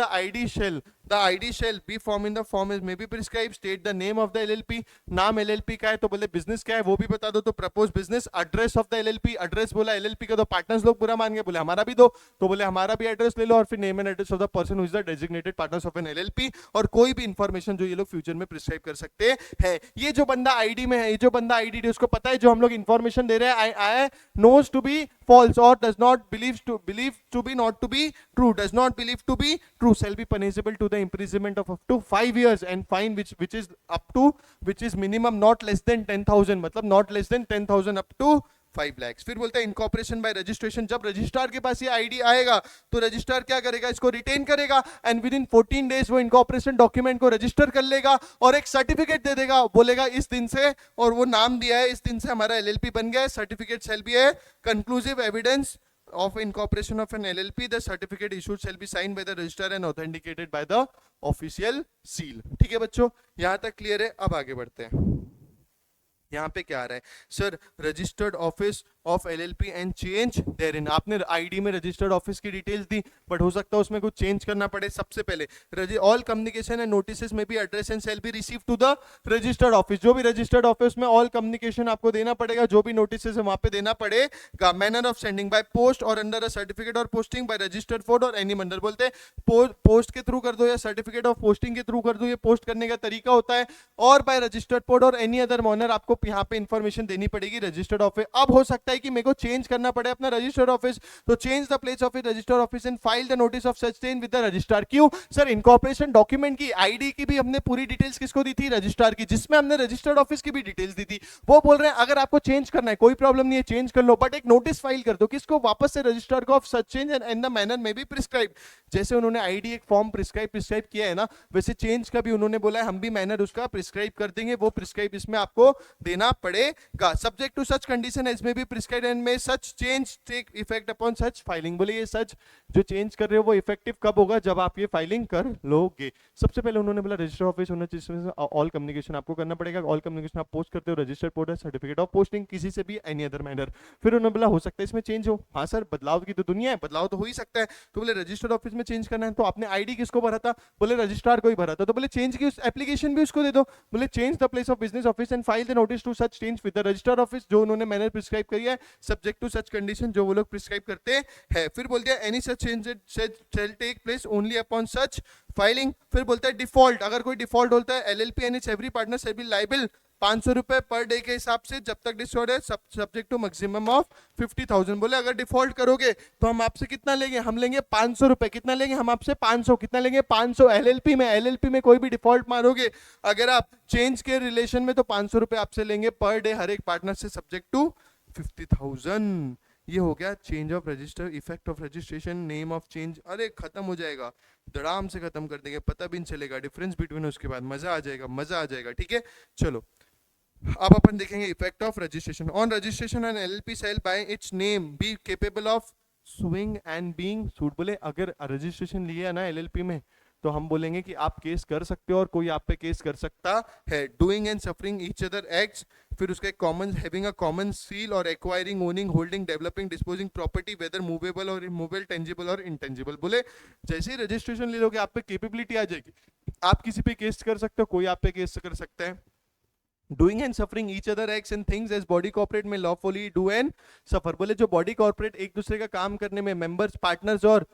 [SPEAKER 2] ID shall be form in the form is may be prescribe, state the name of the LLP, नाम LLP का है तो बोले business क्या है वो भी बता दो, तो propose business, address of the LLP, address बोला एलएलपी का, तो पार्टनर्स लोग पूरा मान गए, बोले हमारा भी दो, तो बोले हमारा भी एड्रेस ले लो, और फिर name and address of the person who is the designated partners of an LLP, और कोई भी इंफॉर्मेशन जो ये लोग फ्यूचर में प्रिस्क्राइब कर सकते हैं। ये जो बंदा आईडी में है, ये जो बंदा आईडी उसको पता है जो हम लोग इंफॉर्मेशन दे रहे हैं I knows to be false or does not believe to be not to be true, does not believe to be true shall be punishable to the imprisonment of up to 5 years and fine which is minimum not less than 10,000, मतलब not less than 10,000 up to 5 lakhs। फिर बोलते हैं incorporation bye registration, जब registrar के पास ये ID आएगा तो registrar क्या करेगा, इसको रिटेन करेगा एंड विद इन 14 days वो इनकॉर्पोरेशन डॉक्यूमेंट को रजिस्टर कर लेगा और एक सर्टिफिकेट दे देगा, बोलेगा इस दिन से, और वो नाम दिया है इस दिन से हमारा एलएलपी बन गया है, certificate shall be A conclusive evidence of incorporation of an LLP, the certificate issued shall be signed by the registrar and authenticated by the official seal। ठीक है बच्चों, यहां तक क्लियर है। अब आगे बढ़ते हैं, यहाँ पे क्या आ रहा है, sir registered office of LLP and change therein, आपने आईडी में रजिस्टर्ड ऑफिस की डिटेल्स दी बट हो सकता है उसमें कुछ चेंज करना पड़े। सबसे पहले ऑल कम्युनिकेशन एंड नोटिसेस में भी address and shall be receive to the registered office, जो भी रजिस्टर्ड ऑफिस में ऑल कम्युनिकेशन आपको देना पड़ेगा, जो भी नोटिस है वहां पे देना पड़ेगा। Manner of sending by post और अंडर अ सर्टिफिकेट और पोस्टिंग बाय रजिस्टर्ड फॉर और एनी मंडल, बोलते हैं पोस्ट के थ्रू कर दो या सर्टिफिकेट ऑफ पोस्टिंग के थ्रू कर दो, ये पोस्ट करने का तरीका होता है, और बाय रजिस्टर्ड पोर्ट और एनी अदर मॉनर आपको यहाँ पे इंफॉर्मेशन देनी पड़ेगी रजिस्टर्ड ऑफिस। अब हो सकता है कि मेरे को चेंज करना पड़े अपना रजिस्टर्ड ऑफिस, तो change the place of registered office and file the notice of such change with the registrar. क्यों सर, इनकॉर्पोरेशन डॉक्यूमेंट की आईडी की भी हमने पूरी डिटेल्स किसको दी थी, रजिस्ट्रार की, जिसमें हमने रजिस्टर्ड ऑफिस की भी डिटेल्स दी थी। वो बोल रहे हैं अगर आपको चेंज करना है कोई प्रॉब्लम नहीं है, चेंज कर लो, बट एक नोटिस फाइल कर दो किसको, वापस से रजिस्ट्रार को of such change and the manner में भी प्रिस्क्राइब, जैसे उन्होंने आईडी एक फॉर्म प्रिस्क्राइब किया है ना, वैसे चेंज का भी उन्होंने बोला है हम भी मैनर उसका प्रिस्क्राइब कर देंगे, वो प्रिस्क्राइब इसमें आपको देना पड़ेगा। Subject to such condition as में be prescribed and may such change take effect upon such filing. बोले ये सच जो चेंज कर रहे हो वो इफेक्टिव कब होगा, जब आप ये फाइलिंग कर लोगे। सबसे पहले उन्होंने बोला रजिस्टर ऑफिस होना चाहिए, जिसमें ऑल कम्युनिकेशन आपको करना पड़ेगा। ऑल कम्युनिकेशन आप पोस्ट करते हो, registered portal, certificate of posting, किसी से भी एनी अदर मैनर। फिर उन्होंने बोला हो सकता है इसमें चेंज हो। हाँ सर, बदलाव की तो दुनिया है, बदलाव तो हो ही सकता है। तो बोले रजिस्टर्ड ऑफिस में चेंज करना है, तो आपने आईडी किसको भरा था, बोले रजिस्ट्रार को ही भरा था। तो बोले चेंज की एप्लीकेशन भी उसको दे दो। बोले change the place of business office and file the notice to such change with the registered office, जो उन्होंने मैंने प्रिस्क्राइब करी है, सब्जेक्ट टू सच कंडीशन जो वो लोग प्रिस्क्राइब करते हैं। फिर बोलते हैं any such change shall take place only upon such filing. फिर बोलता है डिफॉल्ट, अगर कोई डिफॉल्ट होता है LLP and its every partner shall be liable 500 रुपए पर डे के हिसाब से, जब तक डिसऑर्डर है, सब्जेक्ट टू मैक्सिमम ऑफ 50,000। बोले अगर डिफॉल्ट करोगे तो हम आपसे कितना लेंगे, हम लेंगे 500 रुपए। कितना लेंगे हम आपसे 500, कितना लेंगे 500 एलएलपी में कोई भी डिफॉल्ट मारोगे अगर आप चेंज के रिलेशन में, तो 500 रुपए आपसे लेंगे पर डे हर एक पार्टनर से, सब्जेक्ट टू 50,000। ये हो गया change of register, effect of registration, name of change. अरे खत्म हो जाएगा, धड़ाम से खत्म कर देंगे, पता भी नहीं चलेगा डिफरेंस बिटवीन, उसके बाद मजा आ जाएगा, मजा आ जाएगा। ठीक है, चलो अब अपन देखेंगे effect of registration. On registration an LLP shall by its name be capable of suing and being sued. बोले अगर रजिस्ट्रेशन लिया ना एलएलपी में, तो हम बोलेंगे कि आप केस कर सकते हो और कोई आप पे केस कर सकता है। Doing and suffering each other acts, फिर उसका common having a common seal और acquiring, owning, holding, developing, disposing property whether movable और इमूवेबल, टेंजिबल और इंटेंजिबल। बोले जैसे ही रजिस्ट्रेशन ले लोगे आप पे कैपेबिलिटी आ जाएगी, आप किसी पे केस कर सकते हो, कोई आप पे केस कर सकता है। Doing and suffering each other acts and things as body corporate में लॉफुली डू एंड सफर। बोले जो बॉडी कॉर्पोरेट एक दूसरे का काम करने में मेंबर्स, पार्टनर्स, और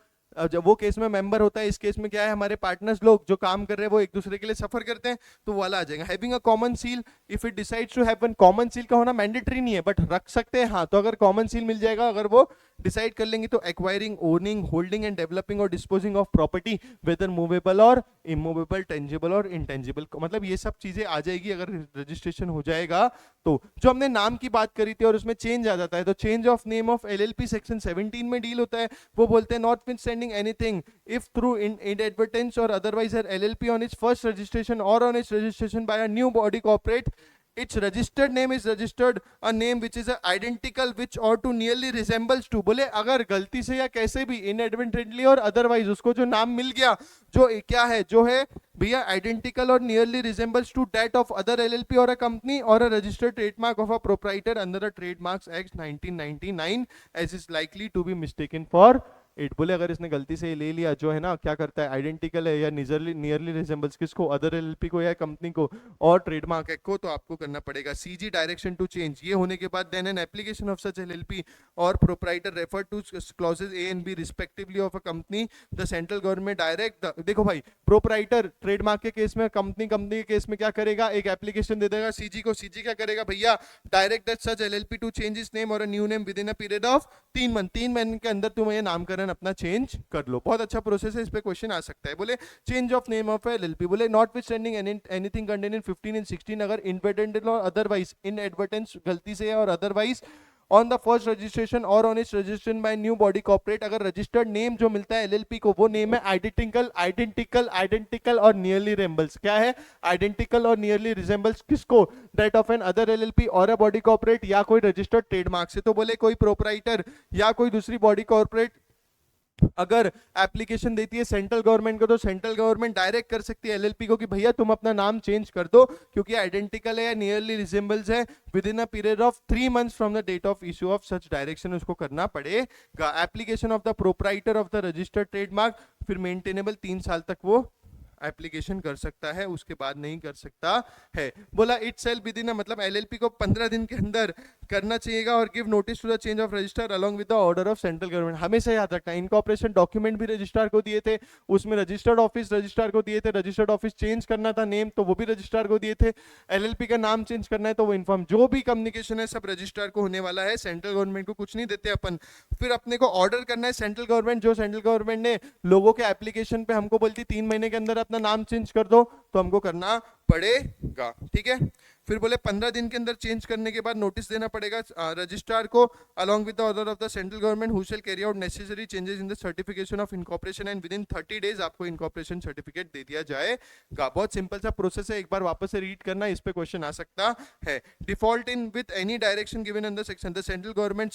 [SPEAKER 2] जब वो केस में मेंबर होता है, इस केस में क्या है हमारे पार्टनर्स लोग जो काम कर रहे हैं वो एक दूसरे के लिए सफर करते हैं, तो वो वाला आ जाएगा। Having a common seal, if it decides to have one, common seal का होना मैंडेटरी नहीं है बट रख सकते हैं, हाँ। तो अगर कॉमन सील मिल जाएगा अगर वो डिसाइड कर लेंगे, तो acquiring, owning, holding and developing और disposing of property whether movable और इमूवेबल, टेंजिबल और इंटेंजिबल, मतलब ये सब चीजें आ जाएगी अगर रजिस्ट्रेशन हो जाएगा। तो जो हमने नाम की बात करी थी और उसमें चेंज आ जाता है, तो change of name of LLP section 17 में डील होता है। वो बोलते हैं notwithstanding anything if through inadvertence or otherwise an LLP on its first registration or on its registration by a new body corporate, its registered name is registered a name which is identical which or to nearly resembles to। बोले अगर गलती से या कैसे भी inadvertently और otherwise उसको जो नाम मिल गया जो क्या है, जो है भैया identical और nearly resembles to that of other LLP or a company or a registered trademark of a proprietor under the Trademarks Act 1999 as is likely to be mistaken for it. बोले अगर इसने गलती से ले लिया, जो है ना क्या करता है, आइडेंटिकल है या नियरली रिजेंबल्स किसको, अदर एलएलपी को या कंपनी को और ट्रेडमार्क एक्ट को, तो आपको करना पड़ेगा सीजी डायरेक्शन टू चेंज। ये होने के बाद then an application of such LLP और proprietor refer to clauses A and B respectively of a company the central government direct. देखो भाई, प्रोप्राइटर ट्रेडमार्क के केस में, कंपनी के केस में क्या करेगा, एक एप्लीकेशन दे देगा सीजी को। सीजी क्या करेगा भैया, direct that such LLP to change its name और a new name with in a period of 3 month. 3 महीने के अंदर तुम ये नामकरण अपना चेंज कर लो। बहुत अच्छा प्रोसेस है, इस पे क्वेश्चन आ सकता है। बोले change of name of LLP, बोले notwithstanding anything contained in 15 and 16, अगर इनएडवर्टेंट और अदरवाइज, इनएडवर्टेंस गलती से और otherwise on the first registration और on its registration by new body corporate, अगर रजिस्टर्ड नेम जो मिलता है एलएलपी को वो नेम है आइडेंटिकल और नियरली रिजेंबल्स। क्या है, आइडेंटिकल और नियरली रिजेंबल्स किसको, that of an other LLP और अ बॉडी कॉर्पोरेट या कोई रजिस्टर्ड ट्रेडमार्क से। तो बोले कोई प्रोप्राइटर या कोई दूसरी बॉडी कॉर्पोरेट अगर एप्लीकेशन देती है सेंट्रल गवर्नमेंट को, तो सेंट्रल गवर्नमेंट डायरेक्ट कर सकती है एलएलपी को कि भैया तुम अपना नाम चेंज कर दो क्योंकि आइडेंटिकल है या नियरली रिजेंबल्स है, with in a period of 3 months from the date of issue of such direction उसको करना पड़ेगा। Application of the proprietor of the registered trademark, फिर मेंटेनेबल 3 साल तक वो एप्लीकेशन कर सकता है, उसके बाद नहीं कर सकता है। बोला इट सेल्फ विद इन, मतलब एलएलपी को 15 दिन के अंदर करना चाहिएगा और give notice to the change of register along with the order of central government. हमेशा याद रखना, इनकॉर्पोरेशन डॉक्यूमेंट भी रजिस्ट्रार को दिए थे, उसमें रजिस्टर्ड ऑफिस रजिस्ट्रार को दिए थे, रजिस्टर्ड ऑफिस चेंज करना था नेम तो वो भी रजिस्ट्रार को दिए थे, एलएलपी का नाम चेंज करना है तो वो इन्फॉर्म, जो भी कम्युनिकेशन है सब रजिस्ट्रार को होने वाला है, सेंट्रल गवर्नमेंट को कुछ नहीं देते अपन। फिर अपने को ऑर्डर करना है सेंट्रल गवर्नमेंट, जो सेंट्रल गवर्नमेंट ने लोगों के एप्लीकेशन पे हमको बोलती 3 महीने के अंदर अपना नाम चेंज कर दो, तो हमको करना पड़ेगा। ठीक है, फिर बोले 15 दिन के अंदर चेंज करने के बाद नोटिस देना पड़ेगा रजिस्ट्रार को along with the order of the central government who shell carry out necessary changes in the certification of incorporation and with in 30 days आपको इनकॉर्पोरेशन सर्टिफिकेट दे दिया जाएगा। बहुत सिंपल सा प्रोसेस है, एक बार वापस से रीड करना, इस पे क्वेश्चन आ सकता है। Default in with any direction given in the section the central government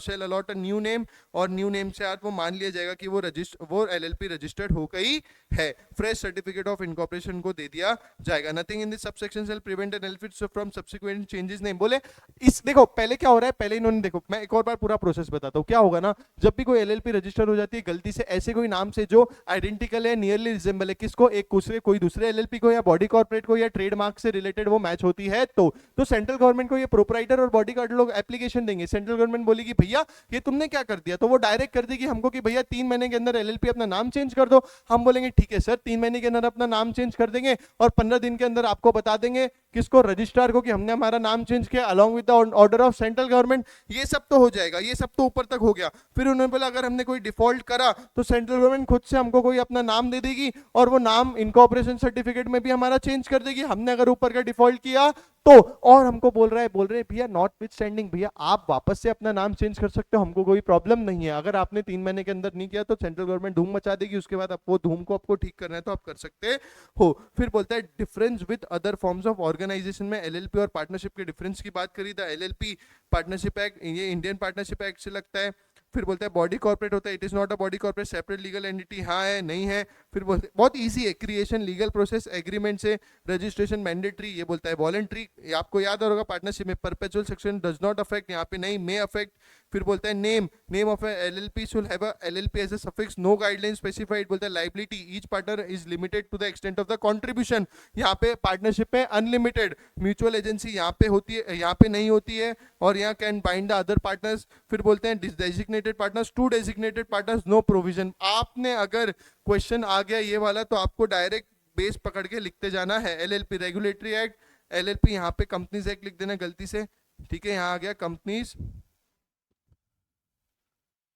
[SPEAKER 2] shall allot a new name, और न्यू नेम से आज वो मान लिया जाएगा कि वो एलएलपी रजिस्टर्ड हो गई है। फ्रेश सर्टिफिकेट ऑफ इनकॉर्पोरेशन को दे दिया जाएगा। Nothing in this subsection shall prevent an LLP from subsequent changes name. बोले इस देखो पहले क्या हो रहा है, पहले इन्होंने देखो मैं एक और बार पूरा प्रोसेस बताता हूँ। क्या होगा ना, जब भी कोई एलएलपी रजिस्टर हो जाती है गलती से ऐसे कोई नाम से जो आइडेंटिकल है, नियरली रिजेंबल है किसको, एक दूसरे कोई दूसरे एलएलपी को या बॉडी कॉर्पोरेट को या ट्रेडमार्क से रिलेटेड वो मैच होती है, तो सेंट्रल गवर्नमेंट को ये प्रोपराइटर और बॉडी कार्ड लोग एप्लीकेशन देंगे। सेंट्रल गवर्नमेंट बोलेगी भैया ये तुमने क्या कर दिया, तो वो डायरेक्ट कर देगी हमको कि भैया 3 महीने के अंदर एलएलपी अपना नाम चेंज कर दो। हम बोलेंगे ठीक है सर 3 महीने के अंदर अपना नाम चेंज कर देंगे और 15 दिन के अंदर आपको बता देंगे किसको, रजिस्ट्रार को, कि हमने हमारा नाम चेंज किया along with the order of central government. ये सब तो हो जाएगा, ये सब तो ऊपर तक हो गया। फिर उन्होंने बोला अगर हमने कोई डिफॉल्ट करा तो सेंट्रल गवर्नमेंट खुद से हमको कोई अपना नाम दे देगी और वो नाम इनकॉर्पोरेशन सर्टिफिकेट में भी हमारा चेंज कर देगी। हमने अगर ऊपर का डिफॉल्ट किया तो, और हमको बोल रहे हैं भैया नॉट विथ स्टैंडिंग, भैया आप वापस से अपना नाम चेंज कर सकते हो, हमको कोई प्रॉब्लम नहीं है। अगर आपने 3 महीने के अंदर नहीं किया तो सेंट्रल गवर्नमेंट धूम मचा देगी, उसके बाद आप वो धूम को आपको ठीक करना है तो आप कर सकते हो। फिर बोलता है difference with other forms of organisation में एलएलपी और पार्टनरशिप के डिफरेंस की बात करी। द एलएलपी पार्टनरशिप एक्ट ये इंडियन पार्टनरशिप एक्ट से लगता है। फिर बोलता है बॉडी कॉर्पोरेट होता है, it is not a body corporate separate legal entity, हाँ है नहीं है। फिर बोलते बहुत इजी है, क्रिएशन लीगल प्रोसेस एग्रीमेंट से, रजिस्ट्रेशन मैंडेटरी, ये बोलता है वॉलंटरी, आपको याद होगा पार्टनरशिप में perpetual section does not affect, यहाँ पे नहीं मे अफेक्ट। फिर बोलता है name of LLP should have a LLP as a suffix, no guideline specified. बोलता है liability each partner is limited to the extent of the contribution, यहाँ पे पार्टनरशिप में अनलिमिटेड। म्यूचुअल एजेंसी यहाँ पे होती है, यहाँ पे नहीं होती है, और यहाँ can bind the other partners. फिर बोलते हैं designated partners to designated partners no provision. आपने अगर क्वेश्चन आ गया ये वाला तो आपको डायरेक्ट बेस पकड़ के लिखते जाना है। एलएलपी रेगुलेटरी एक्ट, एलएलपी यहाँ पे कंपनीज एक्ट लिख देना गलती से, ठीक है, यहाँ आ गया कंपनीज,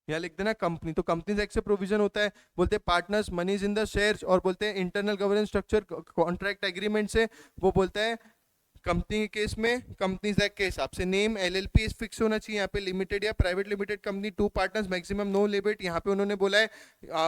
[SPEAKER 2] यहाँ लिख देना कंपनी, तो कंपनीज एक्ट से प्रोविजन होता है। बोलते हैं पार्टनर्स मनीज इन द शेयर्स, और बोलते हैं internal governance structure contract agreement से, वो बोलता है कंपनी के केस में कंपनीज एक्ट के हिसाब से नेम एलएलपी फिक्स होना चाहिए। यहाँ पे लिमिटेड या private limited company 2 partners maximum no limit, यहाँ पे उन्होंने बोला है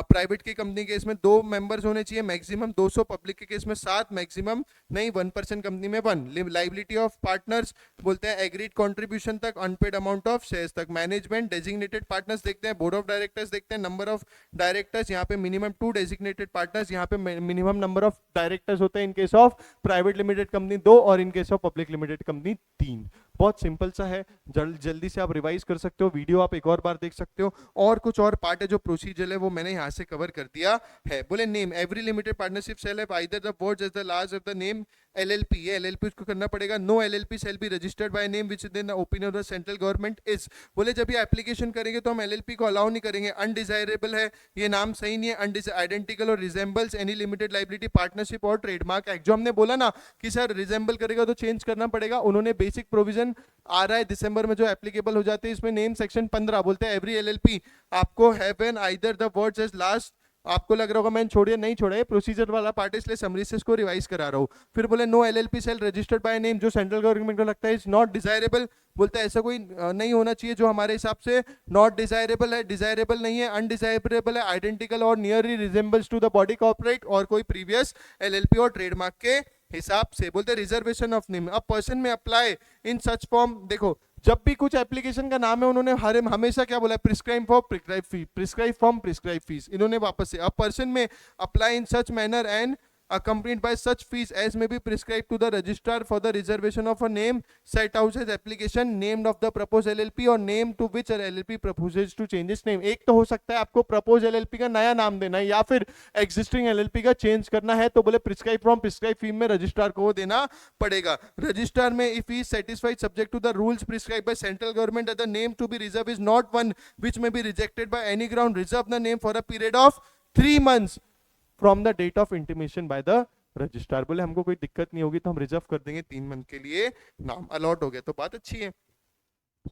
[SPEAKER 2] प्राइवेट की कंपनी के केस में 2 मेंबर्स होने चाहिए मैक्सिमम 200, पब्लिक के केस में 7 मैक्सिमम नहीं 1% कंपनी में 1। लाइबिलिटी ऑफ पार्टनर्स बोलते हैं एग्रीड कॉन्ट्रीब्यूशन तक, अनपेड अमाउंट ऑफ शेयर्स तक। मैनेजमेंट डेजिग्नेटेड पार्टनर्स देखते हैं, बोर्ड ऑफ डायरेक्टर्स देखते हैं, नंबर ऑफ डायरेक्टर्स यहाँ पे मिनिमम 2 डेजिग्नेटेड पार्टनर्स, यहाँ पे मिनिमम नंबर ऑफ डायरेक्टर्स होते हैं इन case of private limited company 2 और इन case of public limited company 3। बहुत सिंपल सा है, जल्दी से आप रिवाइज कर सकते हो, वीडियो आप एक और बार देख सकते हो, और कुछ और पार्ट है जो प्रोसीजर है वो मैंने यहाँ से कवर कर दिया है। बोले name every limited partnership shall have either the words as the last of the name LLP, ये एलएलपी उसको करना पड़ेगा। No LLP shall be registered by name which in the opinion of the central government is. बोले जब ये application करेंगे तो हम एलएलपी को अलाउ नहीं करेंगे, अनडिजायरेबल है, ये नाम सही नहीं है, आइडेंटिकल और resembles any limited liability partnership और ट्रेडमार्क एक्ट। जो हमने बोला ना कि सर रिजेंबल करेगा तो चेंज करना पड़ेगा, उन्होंने बेसिक प्रोविजन आ रहा है दिसंबर में जो एप्लीकेबल हो जाते हैं, इसमें नेम सेक्शन 15 बोलते हैं एवरी एलएलपी आपको have an either the words as last. आपको लग रहा होगा मैंने छोड़िए, नहीं छोड़ा है, प्रोसीजर वाला पार्ट इसलिए समरी से इसको रिवाइज करा रहा हूँ। फिर बोले no LLP shall registered by name, जो सेंट्रल गवर्नमेंट को लगता है इज नॉट डिजायरेबल, बोलता है ऐसा कोई नहीं होना चाहिए जो हमारे हिसाब से नॉट डिजायरेबल है, डिजायरेबल नहीं है, अनडिजायरेबल है, आइडेंटिकल और nearly resembles to the body corporate और कोई प्रीवियस एलएलपी और ट्रेडमार्क के हिसाब से। बोलते reservation of name a person में अप्लाई इन सच फॉर्म। देखो जब भी कुछ एप्लीकेशन का नाम है उन्होंने हमेशा क्या बोला, prescribe for prescribe fee, prescribe form prescribe fees, इन्होंने वापस से अ पर्सन में apply in such manner and accompanied by such fees as may be prescribed to the registrar for the reservation of a name set out as application named of the proposed LLP or name to which a LLP proposes to change its name। एक तो हो सकता है आपको propose LLP का नया नाम देना है या फिर एग्जिस्टिंग LLP का चेंज करना है, तो बोले प्रिस्क्राइब फ्रॉम प्रिस्क्राइब फी में रजिस्ट्रार को देना पड़ेगा। रजिस्ट्रार में if he satisfied subject to the rules prescribed by central government that the name to be reserved is not one which may be rejected by any ground, reserve the name for a period of 3 months from the date of intimation by the registrar. बोले हमको कोई दिक्कत नहीं होगी तो हम reserve कर देंगे 3 मंथ के लिए, नाम अलॉट हो गया तो बात अच्छी है।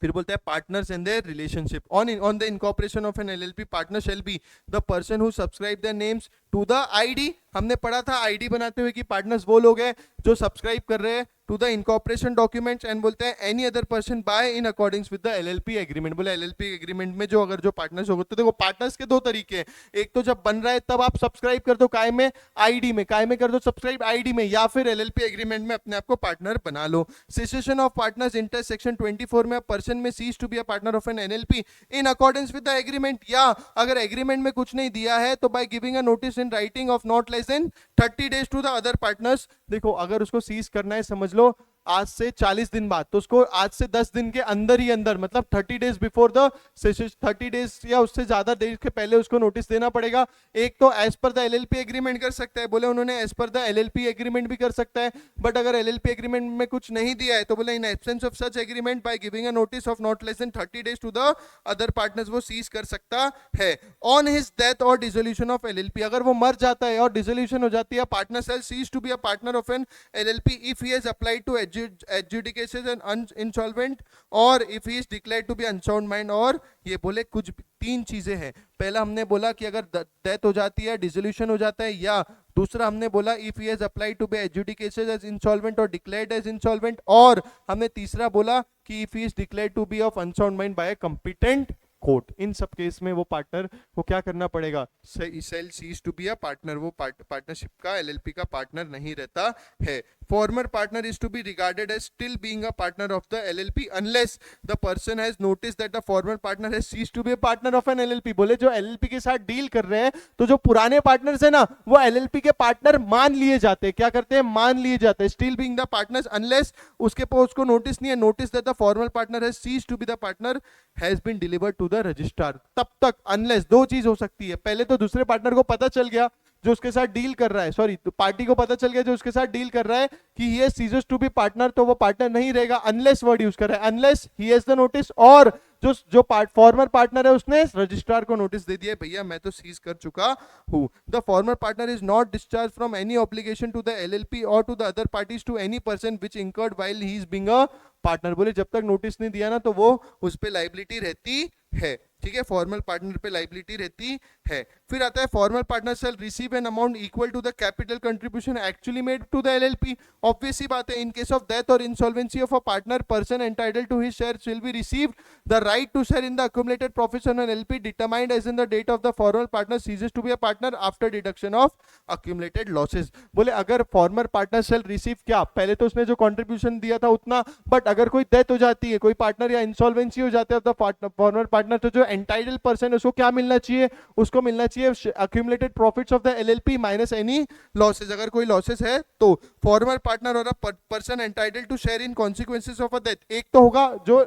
[SPEAKER 2] फिर बोलते हैं partners and their relationship on the incorporation of an LLP partner shall be the person who subscribe their names to the ID. हमने पढ़ा था आईडी बनाते हुए कि पार्टनर्स वो लोग हैं जो सब्सक्राइब कर रहे हैं to the incorporation documents and बोलते हैं any other person by in accordance with the LLP agreement. बोले एलएलपी एग्रीमेंट में जो अगर जो पार्टनर्स होते तो देखो पार्टनर्स के दो तरीके हैं, एक तो जब बन रहा है तब आप सब्सक्राइब कर दो काय में, आईडी में, काय में कर दो सब्सक्राइब आईडी में, या फिर एलएलपी एग्रीमेंट में अपने आप को पार्टनर बना लो। Cessation of partners inter section 24 में person may cease to be a partner of an LLP in accordance with the agreement, या अगर एग्रीमेंट में कुछ नहीं दिया है तो by giving a notice in writing of not less than 30 days to the other partners. देखो अगर उसको सीज करना है समझ लो आज से 40 दिन बाद, तो उसको आज से 10 दिन के अंदर ही अंदर मतलब 30 डेज बिफोर द 30 डेज या उससे ज्यादा देर के पहले उसको नोटिस देना पड़ेगा। एक तो as per the LLP agreement कर सकता है, बोले उन्होंने as per the LLP agreement भी कर सकता है, बट अगर एलएलपी एग्रीमेंट में कुछ नहीं दिया है तो बोले in absence of such agreement by giving a notice of not less than 30 days to the other partners वो सीज कर सकता है। ऑन हिज डेथ और डिसोल्यूशन ऑफ एलएलपी, अगर वो मर जाता है और डिसोल्यूशन हो जाती है, partner shall cease to be a partner of an LLP if he has applied to adjudication and insolvent or if he is declared to be unsound mind। और ये बोले कुछ तीन चीजें हैं, पहला हमने बोला कि अगर डेथ हो जाती है, डिसोल्यूशन हो जाता है, या दूसरा हमने बोला if he has applied to be adjudicated as insolvent और डिक्लेयर्ड एज इंसॉल्वेंट, और हमने तीसरा बोला कि if he is declared to be of unsound mind by a competent court. इन सब केस में वो पार्टनर को क्या करना पड़ेगा, shall cease to be a partner, वो पार्टनरशिप का एलएलपी का पार्टनर नहीं रहता है। Former partner is to be regarded as still being a partner of the LLP unless the person has notice that the former partner has cease to be a partner of an LLP. बोले जो LLP के साथ deal कर रहे हैं तो जो पुराने पार्टनर्स है ना वो एलएलपी के पार्टनर मान लिए जाते हैं, क्या करते हैं, मान लिए जाते हैं, still being the partners unless उसके पास उसको नोटिस नहीं है, notice that the former partner has cease to be the partner has been delivered to the registrar. तब तक अनलेस दो चीज हो सकती है, पहले तो दूसरे पार्टनर को पता चल गया जो उसके साथ डील कर रहा है, सॉरी तो पार्टी को पता चल गया जो उसके साथ डील कर रहा है कि he has ceases to be partner, तो वो पार्टनर नहीं रहेगा, अनलेस वर्ड यूज कर रहा है, unless he has the notice, और जो फॉर्मर पार्टनर है उसने रजिस्ट्रार को नोटिस दे दिया भैया मैं तो सीज कर चुका हूं। The former partner is not discharge from any obligation to the LLP और to the other parties to any person which incurred while he is being a partner. बोले जब तक नोटिस नहीं दिया ना तो वो उस पे लाइबिलिटी रहती है, ठीक है, फॉर्मल पार्टनर पे लाइबिलिटी रहती है। फिर आता है formal partner shall receive an amount equal to the capital contribution actually made to the LLP. Obvious सी बात है इन केस ऑफ डेथ और insolvency of a partner person entitled to his share will be received the right to share in the accumulated profits on an LP determined as in the date of the former partner ceases to be a partner after deduction of accumulated losses। बोले अगर farmer partner shall receive क्या, पहले तो उसने जो contribution दिया था उतना, बट अगर कोई डेथ हो जाती है, कोई पार्टनर या इंसॉल्वेंसी हो जाता है तो फॉर्मर पार्टनर, तो जो एंटाइटल्ड पर्सन है उसको क्या मिलना चाहिए, उसको मिलना चाहिए accumulated profits of the LLP minus any losses। अगर कोई लॉसेस है तो फॉर्मर पार्टनर और a person entitled to share in consequences of a death, एक तो होगा जो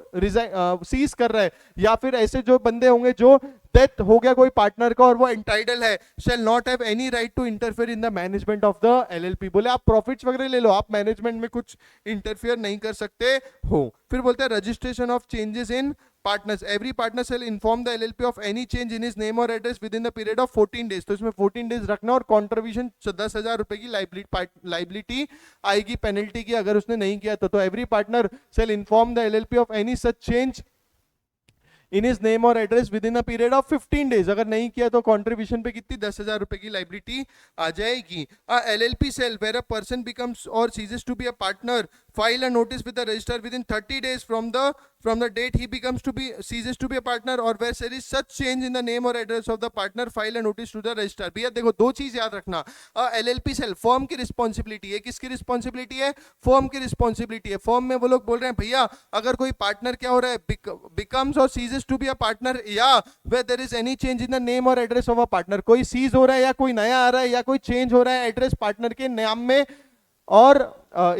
[SPEAKER 2] सीज कर रहा है, या फिर ऐसे जो बंदे होंगे जो डेथ हो गया कोई पार्टनर का और वो एंटाइटल है, shall not have any right to interfere in the management of the LLP. बोले आप प्रॉफिट्स वगैरह ले लो, आप मैनेजमेंट में कुछ इंटरफेयर नहीं कर सकते हो। फिर बोलते हैं registration of changes in partners, every partner shall inform the LLP of any change in his name और address with in the period of 14 days. तो इसमें 14 डेज रखना और कॉन्ट्रीब्यूशन 10,000 रुपए की लाइबिलिटी आएगी पेनल्टी की अगर उसने नहीं किया तो every partner shall inform the LLP of any such change in his name और address with in a period of 15 days. अगर नहीं किया तो कंट्रीब्यूशन पे कितनी 10,000 रुपए की लाइबिलिटी आ जाएगी। LLP shall where a person becomes और ceases to be a partner file a notice with the register within 30 days from the date he becomes to be ceases to be a partner और where there is such change in the name और address of the partner file a notice to the register. भैया देखो दो चीज याद रखना, LLP shall firm की responsibility है, किसकी रिस्पॉन्सिबिलिटी है, फर्म की रिस्पॉन्सिबिलिटी है। फर्म में वो लोग बोल रहे हैं भैया अगर कोई पार्टनर क्या हो रहा है बिकम्स और ceases to be a partner या where there is any change in the name or address of a partner, कोई सीज हो रहा है या कोई नया आ रहा है या कोई चेंज हो रहा है एड्रेस पार्टनर के नाम में, और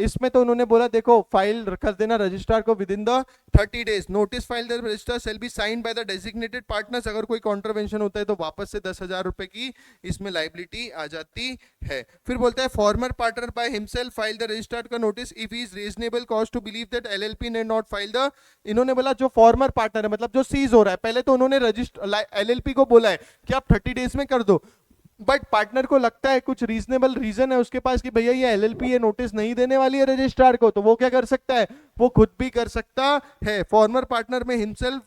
[SPEAKER 2] इसमें तो उन्होंने बोला देखो फाइल कर देना रजिस्ट्रार को with in the 30 days. Notice file the register shall be signed by the designated partners. अगर कोई कॉन्ट्रवेंशन होता है तो वापस से 10,000 रुपए की इसमें लाइबिलिटी आ जाती है। फिर बोलता है former partner by himself file the registrar का notice if he is reasonable cause to believe that LLP ने नॉट फाइल द। इन्होंने बोला जो फॉर्मर पार्टनर है मतलब जो सीज हो रहा है, पहले तो उन्होंने रजिस्टर एलएलपी को बोला है कि आप 30 डेज में कर दो, बट पार्टनर को लगता है कुछ रीजनेबल रीजन है उसके पास कि भैया ये एलएलपी ये नोटिस नहीं देने वाली है रजिस्ट्रार को, तो वो क्या कर सकता है, वो खुद भी कर सकता है। फॉर्मर पार्टनर में himself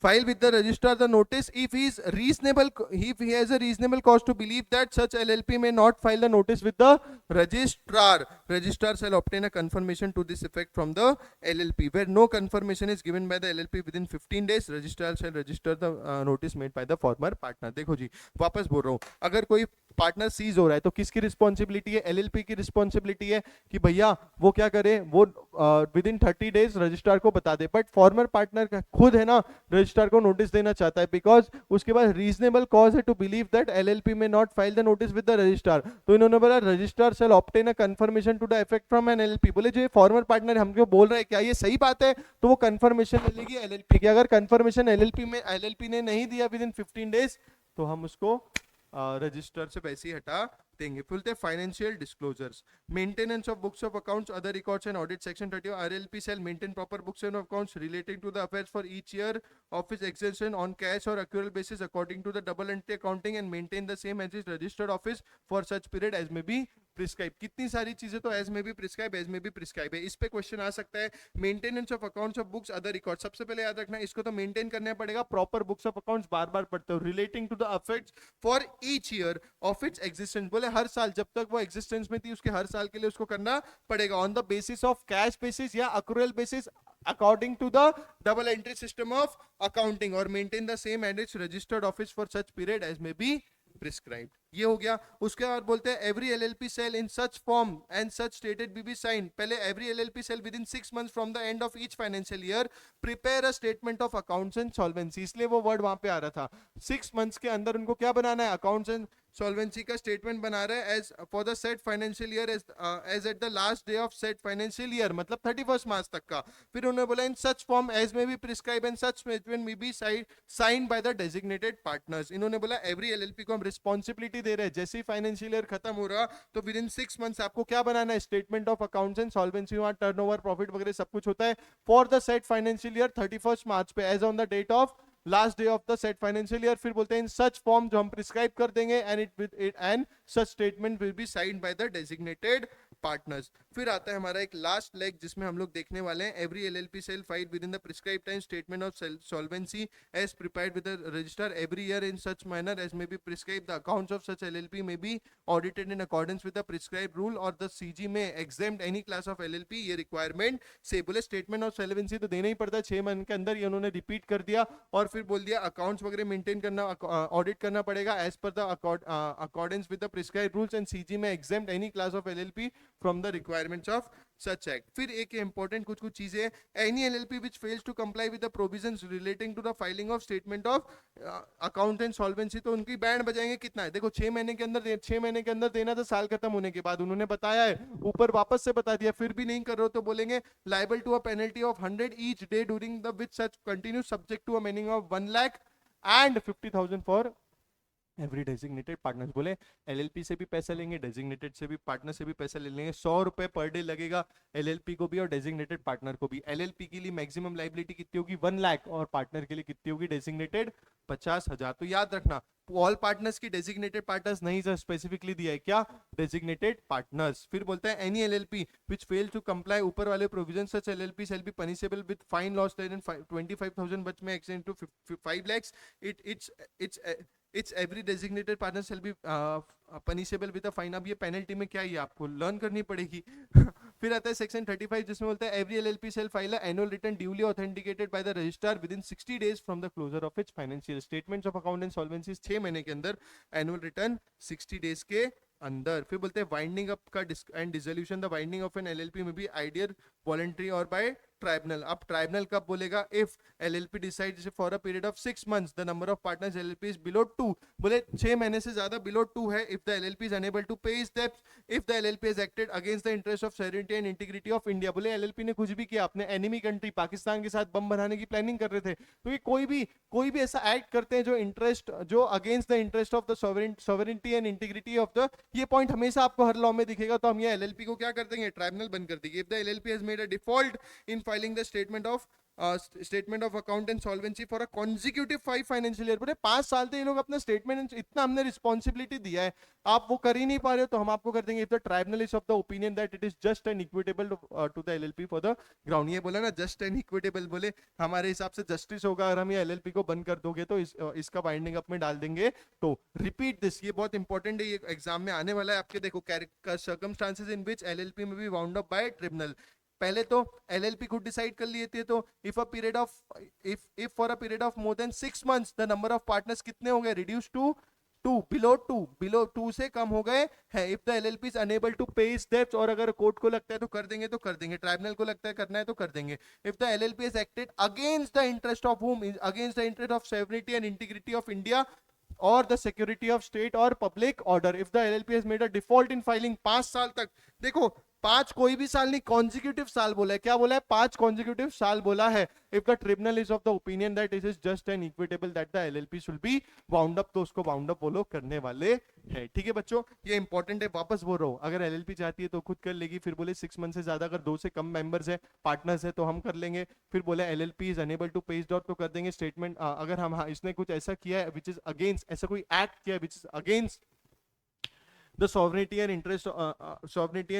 [SPEAKER 2] file with the registrar the notice if he is reasonable, if he has a reasonable cause to believe that such LLP may not file the notice with the registrar. Registrar shall obtain a confirmation to this effect from the LLP. Where no confirmation is given by the LLP within 15 days, registrar shall register the notice made by the former partner. देखो जी, वापस बोल रहा हूँ, अगर कोई partner seize हो रहा है तो किसकी रिस्पॉन्सिबिलिटी है? एलएलपी की रिस्पॉन्सिबिलिटी है कि भैया वो क्या करे, वो विद इन 30 डेज रजिस्ट्रार को बता दे. बट फॉर्मर पार्टनर खुद है ना रजिस्ट्रार को नोटिस देना चाहता है, बिकॉज उसके पास रीजनेबल कॉज है टू बिलीव दैट एलएलपी में not file the notice with the registrar. तो इन्होंने बोला registrar shall obtain a confirmation to the effect from an LLP. बोले जो फॉर्मर पार्टनर हमको बोल रहा है क्या ये सही बात है, तो वो कंफर्मेशन ले लेगी एलएलपी की. अगर कंफर्मेशन एलएलपी ने नहीं दिया विद इन 15 डेज तो हम उसको रजिस्टर से वैसे ही हटा देंगे. बोलते हैं financial disclosures. Maintenance of books of accounts, other records and audit. Section 30 RLP shall maintain proper books and accounts relating to the affairs for each year of its exemption on cash or accrual basis according to the double entry accounting and maintain the same as its registered office for such period as may be prescribe. कितनी सारी चीजें तो as में भी prescribe, as में भी prescribe है. इस पे क्वेश्चन आ सकता है. Maintenance of accounts of books other record. सबसे पहले याद रखना इसको तो मेंटेन करना पड़ेगा. प्रॉपर बुक्स ऑफ अकाउंट्स बार बार पढ़ते हो. Relating to the affects for each year of its existence. बोले हर साल जब तक वो एग्जिस्टेंस में थी उसके हर साल के लिए उसको करना पड़ेगा. On the basis of cash basis या accrual basis according to the double entry system of accounting or maintain the same and its registered office for such period as may be prescribed. ये हो गया. उसके बाद बोलते हैं every LLP shall in such form and such stated be sign. पहले every LLP shall within 6 months from the end of each financial year prepare a statement of accounts and solvency. इसलिए वो word वहां पे आ रहा था. 6 months के अंदर उनको क्या बनाना है? अकाउंट्स एंड सॉल्वेंसी का स्टेटमेंट बना रहा है as for the set financial year as at the last day of set financial year, मतलब 31 मार्च तक का. फिर उन्होंने बोला इन सच फॉर्म एज में भी प्रिस्क्राइब एंड सच स्टेटमेंट में be signed by the designated partners. इन्होंने बोला एवरी एलएलपी को हम रिस्पॉन्सिबिलिटी दे रहे हैं जैसे ही फाइनेंशियल ईयर खत्म हो रहा तो विद इन 6 months आपको क्या बनाना है? Statement of accounts and solvency. वहां टर्नओवर, प्रॉफिट वगैरह सब कुछ होता है for the set financial year 31 मार्च पे as on the date of last day of the set financial year. फिर बोलते हैं इन सच फॉर्म जो हम प्रिस्क्राइब कर देंगे and such statement will be signed by the designated partners. फिर आता है हमारा एक लास्ट लेग जिसमें हम लोग देखने वाले हैं every LLP shall file with in the prescribe time statement of solvency as prepared with the register every year in such manner as may be prescribe. The accounts of such LLP may be audited in accordance with the prescribe rule और the CG may exempt any class of LLP. ये requirement से बोले statement of solvency तो देना ही पड़ता है 6 महीने के अंदर. ये उन्होंने रिपीट कर दिया और फिर बोल दिया अकाउंट्स वगैरह मेंटेन करना, ऑडिट करना पड़ेगा as per the accordance with the prescribe rules and CG may exempt any class of LLP from the requirements of such act. फिर एक इंपॉर्टेंट कुछ चीजें, any LLP which fails to comply with the provisions relating to the filing of statement of account and solvency, तो उनकी band बजाएंगे कितना है? देखो 6 महीने के अंदर 6 महीने के अंदर देना था साल खत्म होने के बाद. उन्होंने बताया है ऊपर वापस से बता दिया, फिर भी नहीं कर रहे हो तो बोलेंगे liable to a penalty of 100 each day during the which such continues subject to a meaning of 1 lakh and 50,000 for every designated partners. बोले एलएलपी से भी पैसा लेंगे, डेजिग्नेटेड से भी, पार्टनर से भी पैसा ले लेंगे. 100 रुपए पर डे लगेगा एलएलपी को भी और डेजिग्नेटेड पार्टनर को भी. एलएलपी के लिए मैक्सिमम लाइबिलिटी कितनी होगी? 1 लाख और पार्टनर के लिए कितनी होगी? डेजिग्नेटेड 50,000. तो याद रखना ऑल पार्टनर्स की डेजिग्नेटेड पार्टनर्स नहीं सर स्पेसिफिकली दिया है क्या? Designated partners. फिर बोलते हैं any LLP which fail to comply ऊपर वाले provision such LLP shall be punishable with fine less than 25,000 which may extend to 5 lakhs. It's every designated partner shall be punishable with a fine. अब ये penalty में क्या है आपको learn करनी पड़ेगी. फिर आता है सेक्शन 35 जिसमें बोलता है every LLP shall file annual return duly authenticated by the registrar with in 60 days from the closure of its financial statements of account and solvency. 6 महीने के अंदर एनुअल रिटर्न 60 days के अंदर. फिर बोलते हैं वाइंडिंग अप का and dissolution. The winding of an LLP may be either voluntary और बाय ट्राइब्यूनल. अब ट्राइब्यूनल कब बोलेगा? If LLP decides for a period of 6 months the number of partners LLP is below 2. बोले 6 महीने से ज्यादा below 2 है. If the LLP is unable to pay his debts, if the LLP has acted against the interest of sovereignty and integrity of India. बोले LLP ने कुछ भी किया, अपने एनिमी कंट्री पाकिस्तान के साथ बम बनाने की प्लानिंग कर रहे थे, तो ये कोई भी ऐसा एक्ट करते हैं जो against the interest of the sovereignty and integrity of the, ये पॉइंट हमेशा आपको हर लॉ में दिखेगा. तो हम ये एलएलपी को क्या कर देंगे? ट्राइब्यूनल बंद कर देंगे. If the LLP has made a default in filing the statement of account and solvency for a consecutive 5 financial year. बोले 5 साल से ये लोग अपना स्टेटमेंट, इतना हमने रिस्पॉन्सिबिलिटी दिया है, आप वो कर ही नहीं पा रहे हो, तो हम आपको कर देंगे. If the tribunal is of the opinion that it is just and equitable to the LLP for the ground. ये बोला ना जस्ट एंड इक्विटेबल, बोले हमारे हिसाब से जस्टिस होगा अगर हम ये एलएलपी को बंद कर दोगे तो इसका बाइंडिंग अप में डाल देंगे. तो रिपीट दिस, ये बहुत इंपॉर्टेंट है, ये एग्जाम में आने वाला है आपके. देखो, circumstances in which LLP may be wound up by tribunal. पहले तो एलएलपी खुद डिसाइड कर लिए थे, तो if for a period of more than 6 months the number of partners कितने हो गए, रिड्यूस टू 2, बिलो 2 से कम हो गए हैं. If the LLP is unable to pay its debts, और अगर कोर्ट को लगता है तो कर देंगे, ट्राइब्यूनल को लगता है करना है तो कर देंगे. If the LLP is acted against the interest of हुम, against the interest of sovereignty and integrity of India और द सिक्योरिटी ऑफ स्टेट और public order. If the LLP has made a default in filing 5 साल तक, देखो 5 कोई भी साल नहीं, कॉन्जिक्यूटिव साल बोला है. क्या बोला है? 5 कॉन्जिक्यूटिव साल बोला है. If the tribunal is of the opinion that it is just and equitable that the LLP should be wound up, तो उसको वाउंड अप वो लोग करने वाले हैं. ठीक है बच्चों, ये इंपॉर्टेंट है. वापस बोल रहा हूं, अगर एलएलपी चाहती है तो खुद कर लेगी. फिर बोले 6 months से ज्यादा, अगर 2 से कम मेंबर्स है, पार्टनर्स है, तो हम कर लेंगे. फिर बोले एलएलपी इज अनेबल टू पे डॉट, तो कर देंगे. स्टेटमेंट अगर हम इसने कुछ ऐसा किया है विच इज अगेंस्ट, ऐसा कोई एक्ट किया है which is against the sovereignty and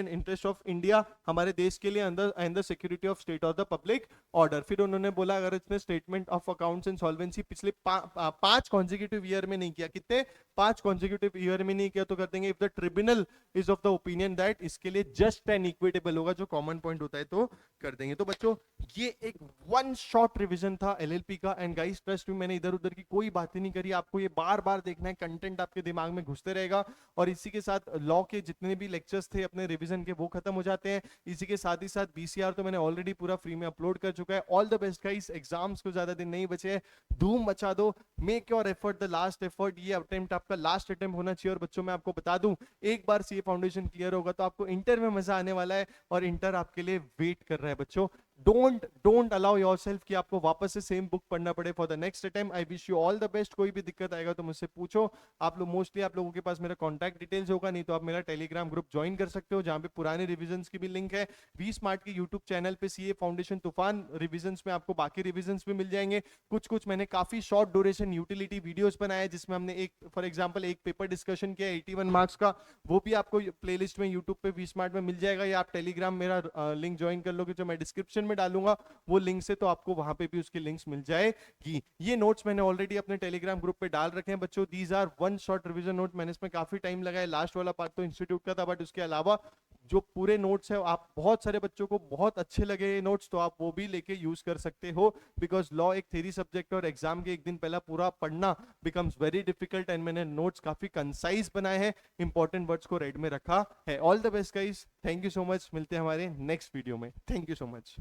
[SPEAKER 2] interest of India, हमारे देश के लिए अंदर and the security of state और द पब्लिक ऑर्डर. फिर उन्होंने बोला अगर इसने statement of accounts and solvency पिछले 5 कॉन्जिक्यूटिव ईयर में नहीं किया, कितने 5 कॉन्जिक्यूटिव ईयर में नहीं किया, तो कर देंगे if the tribunal is of the opinion that इसके लिए जस्ट एंड इक्विटेबल होगा, जो कॉमन पॉइंट होता है, तो कर देंगे. तो बच्चों ये एक वन शॉट रिवीजन था एलएलपी का. एंड गाइस ट्रस्ट में मैंने इधर उधर की कोई बातें नहीं करी, आपको ये बार बार देखना है, कंटेंट आपके दिमाग में घुसते रहेगा. और इसी के साथ लॉ के जितने भी लेक्चर्स थे अपने रिवीजन के वो खत्म हो जाते हैं. इसी के साथ ही साथ बीसीआर तो मैंने ऑलरेडी पूरा फ्री में अपलोड कर चुका है. All the best guys, exams को ज्यादा दिन नहीं बचे हैं, धूम मचा दो, make your effort the last effort. ये अटेम्प्ट आपका लास्ट अटेम्प्ट होना चाहिए. और बच्चों मैं आपको बता दूं, एक बार सीए फाउंडेशन क्लियर होगा तो आपको इंटर में मजा आने वाला है, और इंटर आपके लिए वेट कर रहा है बच्चों. डोंट अलाउ योरसेल्फ कि आपको वापस से सेम बुक पढ़ना पड़े for the next attempt. I wish you all the best. कोई भी दिक्कत आएगा तो मुझसे पूछो. आप लोग मोस्टली आप लोगों के पास मेरा कॉन्टैक्ट डिटेल्स होगा, नहीं तो आप मेरा टेलीग्राम ग्रुप ज्वाइन कर सकते हो, जहां पे पुराने रिविजन्स की भी लिंक है. वी स्मार्ट के यूट्यूब चैनल पे सीए फाउंडेशन तूफान रिविजन्स में आपको बाकी रिविजन्स भी मिल जाएंगे. कुछ मैंने काफी शॉर्ट ड्यूरेशन यूटिलिटी वीडियोस बनाए, जिसमें हमने एक फॉर एग्जांपल एक पेपर डिस्कशन किया 81 मार्क्स का, वो भी आपको प्लेलिस्ट में यूट्यूब पे वी स्मार्ट में मिल जाएगा. या आप टेलीग्राम मेरा लिंक ज्वाइन कर लोगे, जो मैं डिस्क्रिप्शन में डालूंगा वो लिंक से, तो आपको वहां पे भी उसकी लिंक्स मिल जाएगी. ये नोट्स मैंने ऑलरेडी अपने टेलीग्राम ग्रुप पे डाल रखे हैं बच्चों. These are one shot revision note. मैंने इसमें काफी टाइम लगाया. लास्ट वाला पार्ट तो इंस्टीट्यूट का था, बट उसके अलावा जो पूरे नोट्स है, आप बहुत सारे बच्चों को बहुत अच्छे लगे नोट्स, तो आप वो भी लेके यूज कर सकते हो. बिकॉज लॉ एक थ्योरी सब्जेक्ट, और एग्जाम के एक दिन पहला पूरा पढ़ना बिकम्स वेरी डिफिकल्ट. एंड मैंने नोट्स काफी कंसाइज बनाए हैं, इंपॉर्टेंट वर्ड्स को रेड में रखा है. All the best guys, thank you so much. मिलते हैं हमारे नेक्स्ट वीडियो में. Thank you so much.